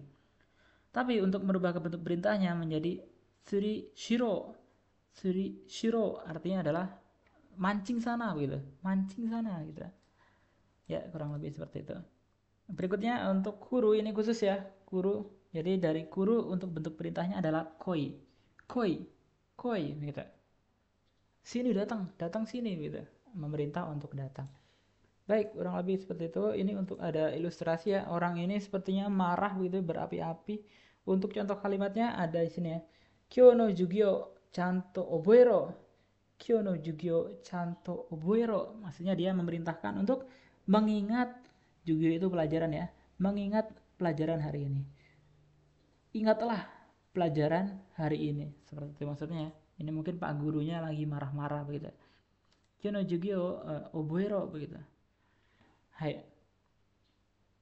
Tapi untuk merubah ke bentuk perintahnya menjadi suri shiro. Suri shiro artinya adalah mancing sana gitu. Mancing sana gitu. Ya, kurang lebih seperti itu. Berikutnya untuk kuru ini khusus ya, kuru. Jadi dari kuru untuk bentuk perintahnya adalah koi. Koi. Koi gitu. Sini datang, datang sini gitu. Memerintah untuk datang. Baik, kurang lebih seperti itu. Ini untuk ada ilustrasi ya. Orang ini sepertinya marah gitu, berapi-api. Untuk contoh kalimatnya ada di sini ya. Kyo no jugyo chanto oboero. Kyo no jugyo chanto oboero. Maksudnya dia memerintahkan untuk mengingat, jugyo itu pelajaran ya. Mengingat pelajaran hari ini. Ingatlah pelajaran hari ini. Seperti itu maksudnya ya. Ini mungkin pak gurunya lagi marah-marah begitu. Kyo no jugyo oboero begitu. Hai.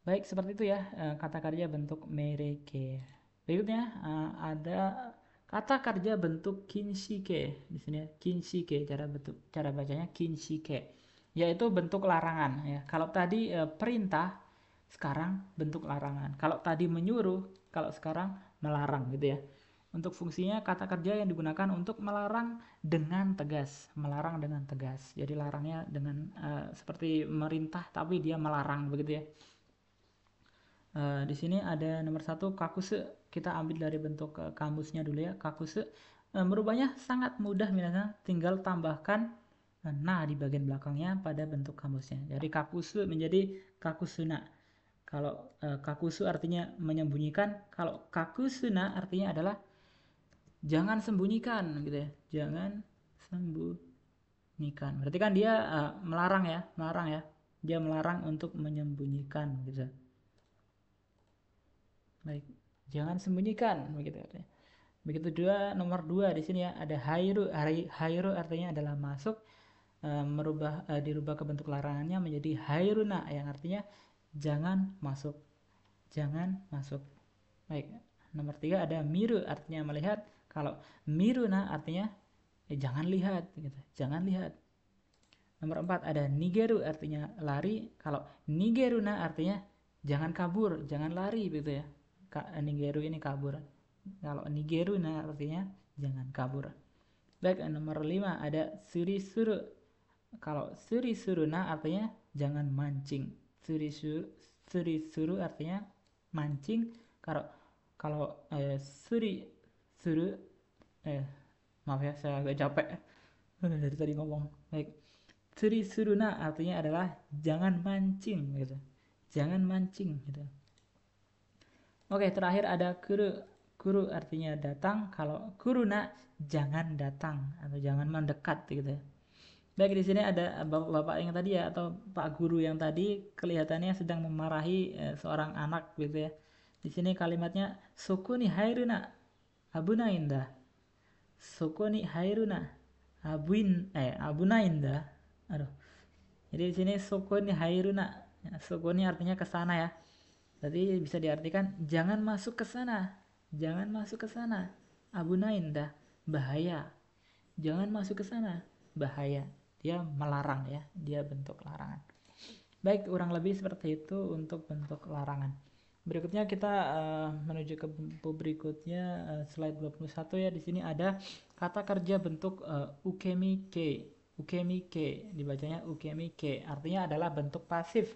Baik, seperti itu ya kata kerja bentuk mereke. Berikutnya ada kata kerja bentuk kinshike di sini ya. Kinshike cara bacanya kinshike. Yaitu bentuk larangan ya. Kalau tadi perintah, sekarang bentuk larangan. Kalau tadi menyuruh, kalau sekarang melarang gitu ya. Untuk fungsinya kata kerja yang digunakan untuk melarang dengan tegas, melarang dengan tegas. Jadi larangnya dengan seperti merintah tapi dia melarang begitu ya. Di sini ada nomor 1 kakuse. Kita ambil dari bentuk kamusnya dulu ya. Kakuse merubahnya sangat mudah misalnya, tinggal tambahkan nah di bagian belakangnya pada bentuk kamusnya. Dari kakuse menjadi kakusuna. Kalau kakusu artinya menyembunyikan, kalau kakusuna artinya adalah jangan sembunyikan gitu ya. Jangan sembunyikan. Berarti kan dia melarang ya, melarang ya. Dia melarang untuk menyembunyikan gitu. Baik, jangan sembunyikan begitu artinya. Begitu juga nomor 2 di sini ya, ada hairu. Hairu artinya adalah masuk, dirubah ke bentuk larangannya menjadi hairuna yang artinya jangan masuk. Jangan masuk. Baik, nomor 3 ada miru artinya melihat. Kalau miruna artinya jangan lihat gitu. Jangan lihat. Nomor 4 ada nigeru artinya lari. Kalau nigeruna artinya jangan kabur, jangan lari gitu ya. Nigeru ini kabur. Kalau nigeruna artinya jangan kabur. Baik, nomor 5 ada surisuru. Kalau surisuruna artinya jangan mancing. Surisuru artinya mancing. Kalau kalau suri maaf ya saya agak capek dari tadi ngomong. Baik, surisuruna artinya adalah jangan mancing gitu. Jangan mancing gitu. Oke, terakhir ada kuru. Kuru artinya datang. Kalau kuruna jangan datang atau jangan mendekat gitu ya. Baik, di sini ada bapak-bapak yang tadi ya, atau pak guru yang tadi kelihatannya sedang memarahi seorang anak gitu ya. Di sini kalimatnya sukuni hairuna abuna indah. Sukuni hairuna abuna indah. Aduh. Jadi di sini sukuni hairuna. Ya, sukuni artinya ke sana ya. Jadi bisa diartikan jangan masuk ke sana. Jangan masuk ke sana. Abuna indah, bahaya. Jangan masuk ke sana, bahaya. Dia melarang ya, dia bentuk larangan. Baik, kurang lebih seperti itu untuk bentuk larangan. Berikutnya kita menuju ke buku berikutnya, slide 21 ya. Di sini ada kata kerja bentuk ukemike. Ukemike dibacanya ukemike, artinya adalah bentuk pasif.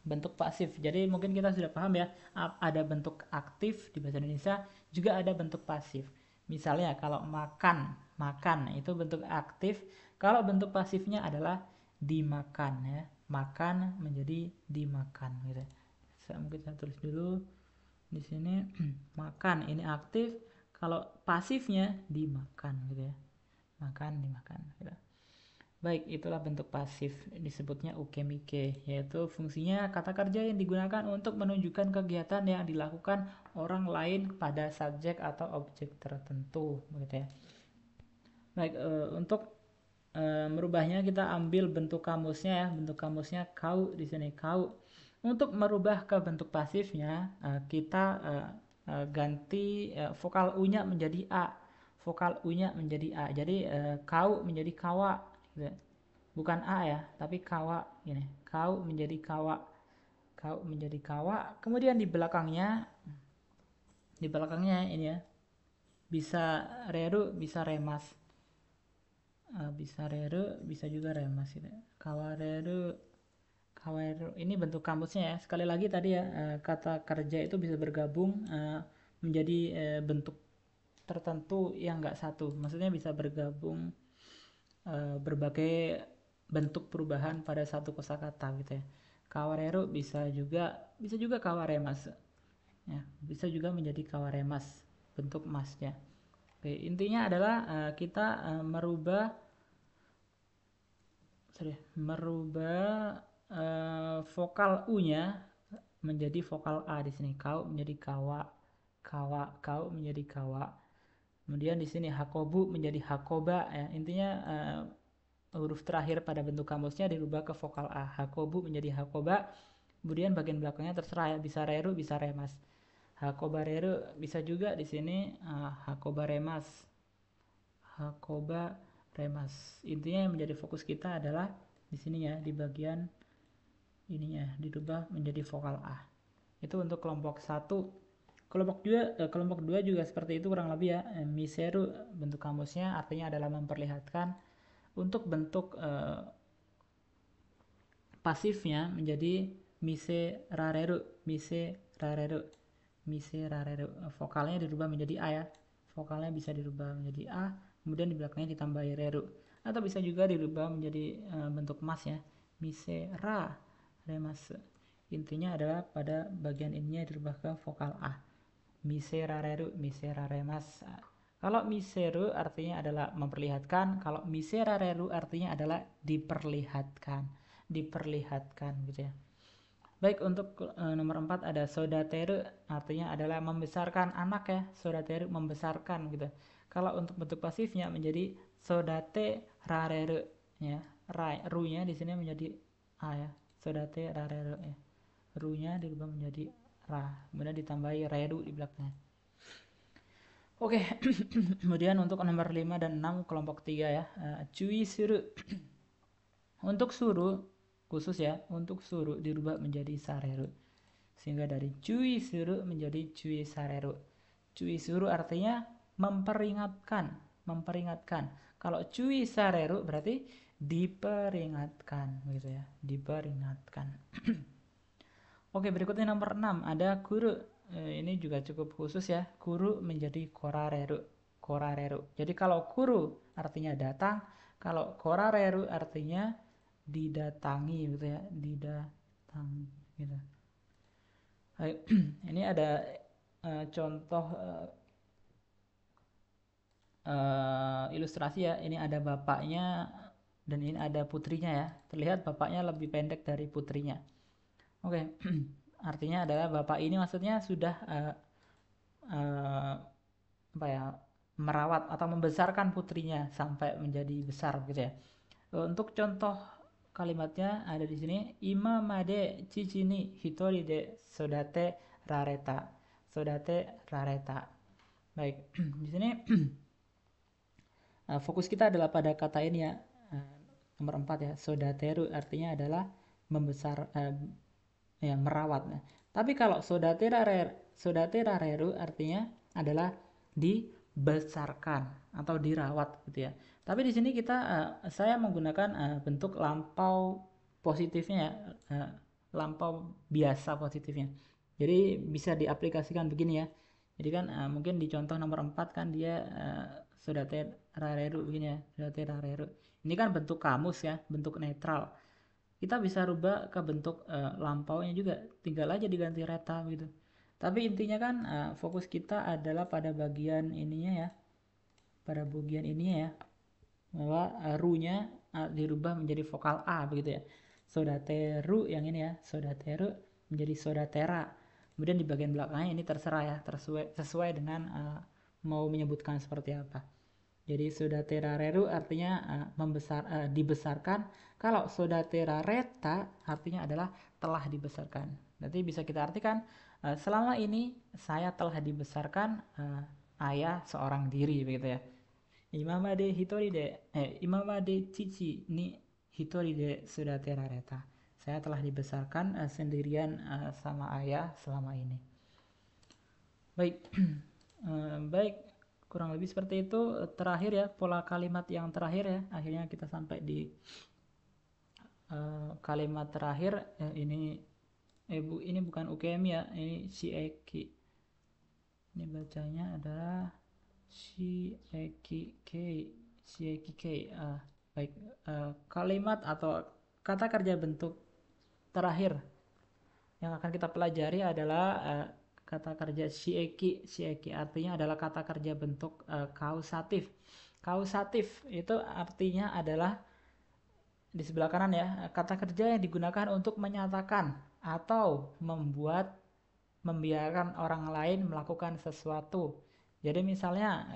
Bentuk pasif. Jadi mungkin kita sudah paham ya, ada bentuk aktif di bahasa Indonesia, juga ada bentuk pasif. Misalnya kalau makan, makan itu bentuk aktif. Kalau bentuk pasifnya adalah dimakan ya. Makan menjadi dimakan gitu. Mungkin saya tulis dulu di sini makan ini aktif, kalau pasifnya dimakan gitu ya. Makan, dimakan gitu. Baik, itulah bentuk pasif, disebutnya ukemike, yaitu fungsinya kata kerja yang digunakan untuk menunjukkan kegiatan yang dilakukan orang lain pada subjek atau objek tertentu, begitu ya. Baik, untuk merubahnya kita ambil bentuk kamusnya ya, bentuk kamusnya kau di sini kau. Untuk merubah ke bentuk pasifnya, kita ganti vokal u-nya menjadi a, vokal u-nya menjadi a. Jadi kau menjadi kawa, gitu. Bukan a ya, tapi kawa gini. Kau menjadi kawa, kau menjadi kawa. Kemudian di belakangnya ini ya, bisa reru, bisa remas. Bisa reru, bisa juga remas gitu. Kawareru, kawareru ini bentuk kamusnya ya. Sekali lagi tadi ya, kata kerja itu bisa bergabung menjadi bentuk tertentu yang enggak satu. Maksudnya bisa bergabung berbagai bentuk perubahan pada satu kosakata gitu ya. Kawareru bisa juga kawaremas. Ya, bisa juga menjadi kawaremas, bentuk masnya. Oke, intinya adalah kita merubah vokal u-nya menjadi vokal a di sini. Kau menjadi kawa, kawa, kau menjadi kawa. Kemudian di sini hakobu menjadi hakoba ya. Intinya huruf terakhir pada bentuk kamusnya dirubah ke vokal a. Hakobu menjadi hakoba. Kemudian bagian belakangnya terserah ya, bisa reru, bisa remas. Hakoba reru bisa juga di sini hakoba remas. Hakoba remas. Intinya yang menjadi fokus kita adalah di sini ya, di bagian ininya dirubah menjadi vokal a. Itu untuk kelompok 1. Kelompok 2 juga seperti itu kurang lebih ya. Miseru bentuk kamusnya artinya adalah memperlihatkan. Untuk bentuk pasifnya menjadi mise rareru, mise rareru, mise rareru. Vokalnya dirubah menjadi a ya. Vokalnya bisa dirubah menjadi a, kemudian di belakangnya ditambahi reru. Atau bisa juga dirubah menjadi bentuk mas ya. Mise ra remas. Intinya adalah pada bagian ininya dirubah ke vokal A. Miserareru, miseraremas. Kalau miseru artinya adalah memperlihatkan, kalau miserareru artinya adalah diperlihatkan. Diperlihatkan gitu ya. Baik, untuk nomor 4 ada sodateru, artinya adalah membesarkan anak ya. Sodateru membesarkan gitu. Kalau untuk bentuk pasifnya menjadi sodate rareru ya. Ru-nya di sini menjadi a ya. Sodate rareru ya. Ru-nya dirubah menjadi ra. Kemudian ditambahi reru di belakangnya. Oke, kemudian untuk nomor 5 dan 6 kelompok 3 ya. Cui suru. Untuk suruh khusus ya, untuk suruh dirubah menjadi sareru. Sehingga dari cui suruh menjadi cui sareru. Cui suruh artinya memperingatkan, memperingatkan. Kalau cui sareru berarti diperingatkan gitu ya, diperingatkan. Oke, berikutnya nomor 6 ada kuru. Ini juga cukup khusus ya. Kuru menjadi korareru. Korareru. Jadi kalau kuru artinya datang, kalau korareru artinya didatangi gitu ya, didatangi gitu. Ini ada contoh ilustrasi ya. Ini ada bapaknya dan ini ada putrinya ya. Terlihat bapaknya lebih pendek dari putrinya. Oke, artinya adalah bapak ini maksudnya sudah apa ya, merawat atau membesarkan putrinya sampai menjadi besar gitu ya. Untuk contoh kalimatnya ada di sini. Imamade chichi ni hitori de sodate rareta. Sodate rareta. Baik, di sini fokus kita adalah pada kata ini ya. Nomor 4 ya, sodateru artinya adalah membesar ya, merawat. Tapi kalau sodate rareru artinya adalah dibesarkan atau dirawat gitu ya. Tapi di sini saya menggunakan bentuk lampau positifnya ya, lampau biasa positifnya. Jadi bisa diaplikasikan begini ya. Jadi kan mungkin di contoh nomor 4 kan dia sodate rareru begini ya, sodate rareru. Ini kan bentuk kamus ya, bentuk netral. Kita bisa rubah ke bentuk lampaunya juga, tinggal aja diganti reta gitu. Tapi intinya kan fokus kita adalah pada bagian ininya ya, pada bagian ini ya, bahwa ru-nya dirubah menjadi vokal a begitu ya. Sodateru yang ini ya, sodateru menjadi sodatera. Kemudian di bagian belakangnya ini terserah ya, sesuai dengan mau menyebutkan seperti apa. Jadi sodatera reru artinya dibesarkan. Kalau sodatera reta artinya adalah telah dibesarkan. Nanti bisa kita artikan selama ini saya telah dibesarkan ayah seorang diri begitu ya. Imamade chichi ni hitori de sodatera reta. Saya telah dibesarkan sendirian sama ayah selama ini. Baik, baik. Kurang lebih seperti itu. Terakhir ya, pola kalimat yang terakhir ya. Akhirnya kita sampai di kalimat terakhir. Ini bukan UKM ya, ini shieki. Ini bacanya adalah shieki kei. Baik, kalimat atau kata kerja bentuk terakhir yang akan kita pelajari adalah kata kerja shieki artinya adalah kata kerja bentuk kausatif. Kausatif itu artinya adalah di sebelah kanan ya, kata kerja yang digunakan untuk menyatakan atau membiarkan orang lain melakukan sesuatu. Jadi misalnya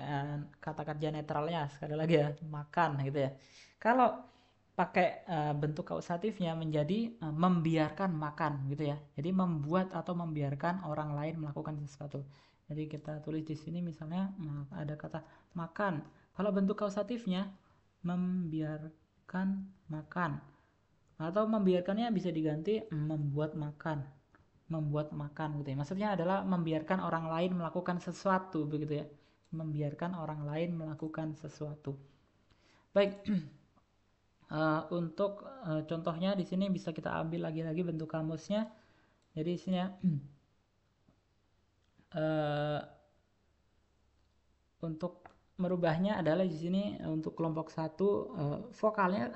kata kerja netralnya sekali lagi ya, makan gitu ya. Kalau pakai bentuk kausatifnya menjadi membiarkan makan gitu ya. Jadi membuat atau membiarkan orang lain melakukan sesuatu. Jadi kita tulis di sini misalnya ada kata makan. Kalau bentuk kausatifnya membiarkan makan. Atau membiarkannya bisa diganti membuat makan. Membuat makan gitu ya. Maksudnya adalah membiarkan orang lain melakukan sesuatu begitu ya. Membiarkan orang lain melakukan sesuatu. Baik. Untuk contohnya di sini bisa kita ambil lagi-lagi bentuk kamusnya. Jadi di sini ya, untuk merubahnya adalah di sini untuk kelompok 1 vokalnya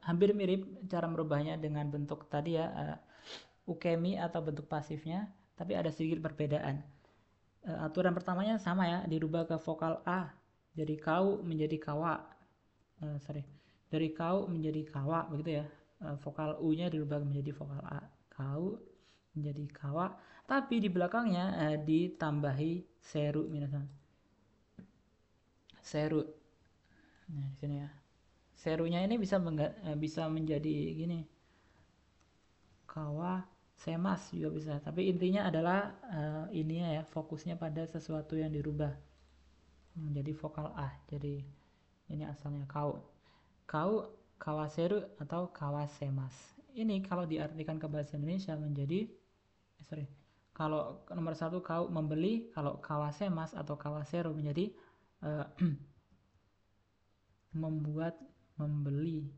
hampir mirip cara merubahnya dengan bentuk tadi ya. ukemi atau bentuk pasifnya, tapi ada sedikit perbedaan. Aturan pertamanya sama ya, dirubah ke vokal A. Jadi kau menjadi kawa. Dari kau menjadi kawa begitu ya. Vokal U-nya dirubah menjadi vokal A. Kau menjadi kawa, tapi di belakangnya ditambahi seru minasan. Seru. Nah, di sini ya. Serunya ini bisa menjadi gini. Kawa semas juga bisa. Tapi intinya adalah ininya ya, fokusnya pada sesuatu yang dirubah menjadi vokal A. Jadi ini asalnya kau. Kau kawaseru atau kawasemas. Ini kalau diartikan ke bahasa Indonesia menjadi kalau nomor satu kau membeli, kalau kawasemas atau kawaseru menjadi membuat, membeli.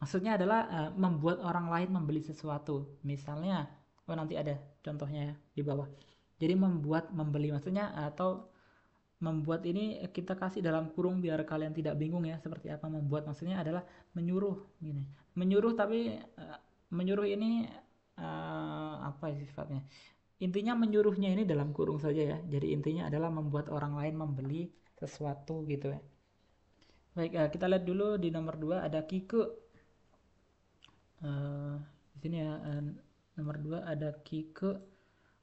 Maksudnya adalah membuat orang lain membeli sesuatu. Misalnya, nanti ada contohnya ya di bawah. Jadi membuat membeli maksudnya atau membuat ini kita kasih dalam kurung biar kalian tidak bingung ya seperti apa membuat, maksudnya adalah menyuruh gini. Menyuruh tapi menyuruh ini apa sifatnya? Intinya menyuruhnya ini dalam kurung saja ya. Jadi intinya adalah membuat orang lain membeli sesuatu gitu ya. Baik, kita lihat dulu di nomor 2 ada kiku. Di sini ya, nomor 2 ada kiku.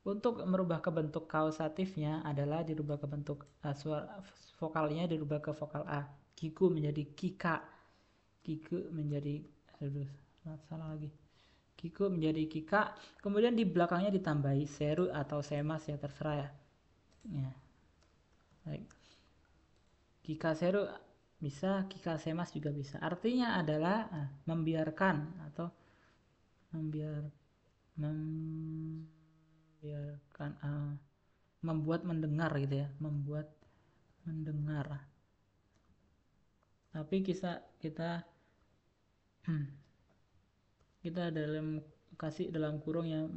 Untuk merubah ke bentuk kausatifnya adalah dirubah ke bentuk suara vokalnya dirubah ke vokal A. Kiku menjadi kika. Kiku menjadi salah lagi. Kiku menjadi kika. Kemudian di belakangnya ditambahi seru atau semas ya terserah ya. Ya. Baik. Kika seru bisa, kika semas juga bisa. Artinya adalah membiarkan atau membuat mendengar gitu ya, membuat mendengar. Tapi kita dalam kasih dalam kurung yang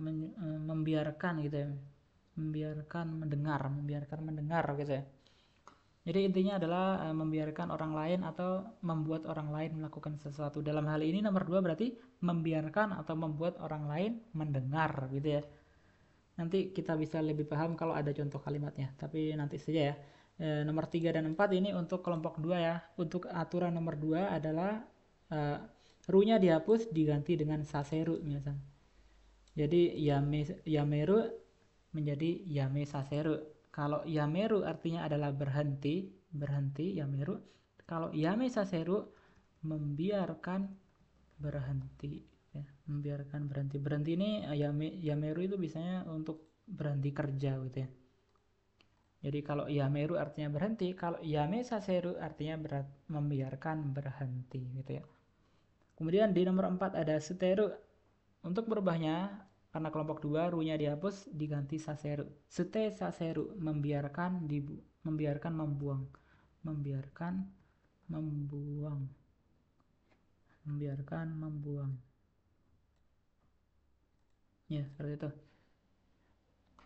membiarkan gitu ya, membiarkan mendengar gitu ya. Jadi intinya adalah membiarkan orang lain atau membuat orang lain melakukan sesuatu. Dalam hal ini nomor 2 berarti membiarkan atau membuat orang lain mendengar gitu ya. Nanti kita bisa lebih paham kalau ada contoh kalimatnya, tapi nanti saja ya. Nomor 3 dan 4 ini untuk kelompok 2 ya. Untuk aturan nomor 2 adalah ru-nya dihapus diganti dengan saseru misalnya. Jadi yameru menjadi yame saseru. Kalau yameru artinya adalah berhenti yameru. Kalau yame saseru membiarkan berhenti ya, membiarkan berhenti ini yameru itu biasanya untuk berhenti kerja gitu ya. Jadi kalau yameru artinya berhenti, kalau yame saseru artinya membiarkan berhenti gitu ya. Kemudian di nomor 4 ada suteru. Untuk berubahnya karena kelompok 2 ru-nya dihapus diganti saseru. Sute saseru membiarkan membuang. Membiarkan membuang. Ya, seperti itu.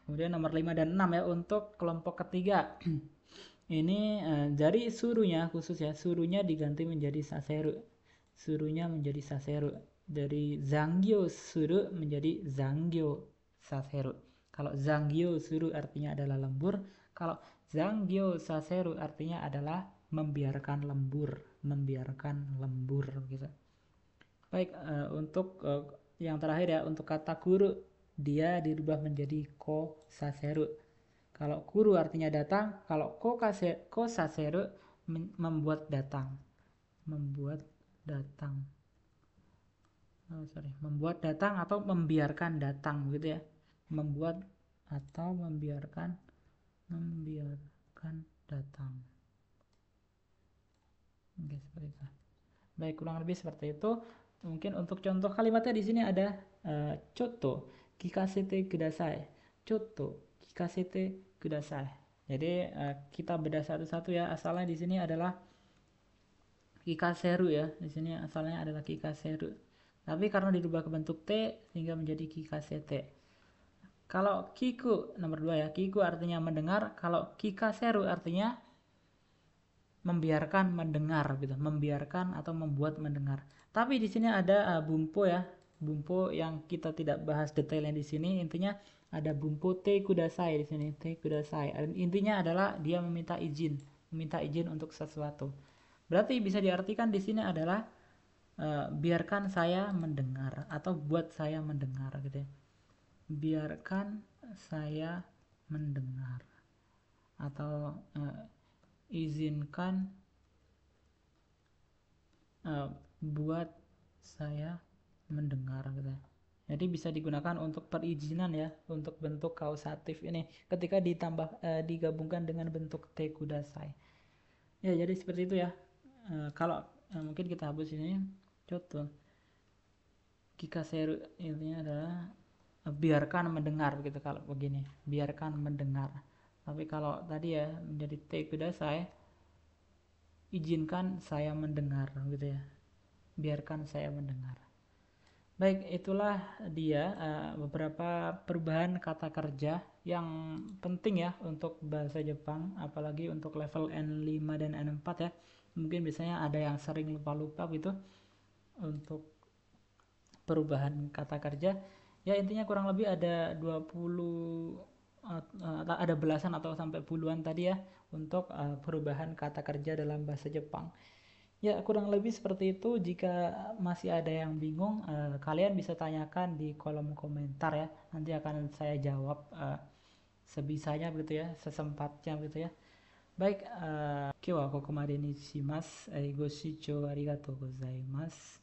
Kemudian nomor 5 dan 6 ya untuk kelompok ketiga. Ini dari surunya khusus ya, surunya diganti menjadi saseru. Surunya menjadi saseru. Dari zanggyo suru menjadi zanggyo saseru. Kalau zanggyo suru artinya adalah lembur, kalau zanggyo saseru artinya adalah membiarkan lembur gitu. Baik, untuk yang terakhir ya, untuk kata guru dia dirubah menjadi ko saseru. Kalau guru artinya datang, kalau ko saseru membuat datang. Membuat datang atau membiarkan datang gitu ya. Membuat atau membiarkan datang. Oke, seperti itu. Baik, kurang lebih seperti itu. Mungkin untuk contoh kalimatnya di sini ada choto kikasete kudasai. Choto kikasete kudasai. Jadi kita bedah satu-satu ya. Asalnya di sini adalah kikaseru ya. Di sini asalnya adalah kikaseru. Tapi karena dirubah ke bentuk T sehingga menjadi kikasete. Kalau kiku nomor 2 ya. Kiku artinya mendengar. Kalau kikaseru artinya membiarkan mendengar gitu, membiarkan atau membuat mendengar. Tapi di sini ada bumpo ya, Bumpo yang kita tidak bahas detailnya di sini. Intinya ada bumpo te kudasai di sini, te kudasai. Intinya adalah dia meminta izin untuk sesuatu. Berarti bisa diartikan di sini adalah biarkan saya mendengar atau buat saya mendengar gitu ya. Biarkan saya mendengar atau izinkan buat saya mendengar gitu. Jadi bisa digunakan untuk perizinan ya, untuk bentuk kausatif ini ketika digabungkan dengan bentuk te kudasai. Ya, jadi seperti itu ya. Kalau mungkin kita hapus ini. Contoh. Kikaseru intinya adalah biarkan mendengar gitu kalau begini. Biarkan mendengar. Tapi kalau tadi ya menjadi te kudasai, izinkan saya mendengar gitu ya. Biarkan saya mendengar. Baik, itulah dia beberapa perubahan kata kerja yang penting ya untuk bahasa Jepang, apalagi untuk level N5 dan N4 ya. Mungkin biasanya ada yang sering lupa-lupa gitu untuk perubahan kata kerja. Ya intinya kurang lebih ada 20 ada belasan atau sampai puluhan tadi ya untuk perubahan kata kerja dalam bahasa Jepang. Ya, kurang lebih seperti itu. Jika masih ada yang bingung, kalian bisa tanyakan di kolom komentar ya. Nanti akan saya jawab sebisanya begitu ya, sesempatnya begitu ya. Baik, 今日はここまでにします。ご視聴ありがとうございます。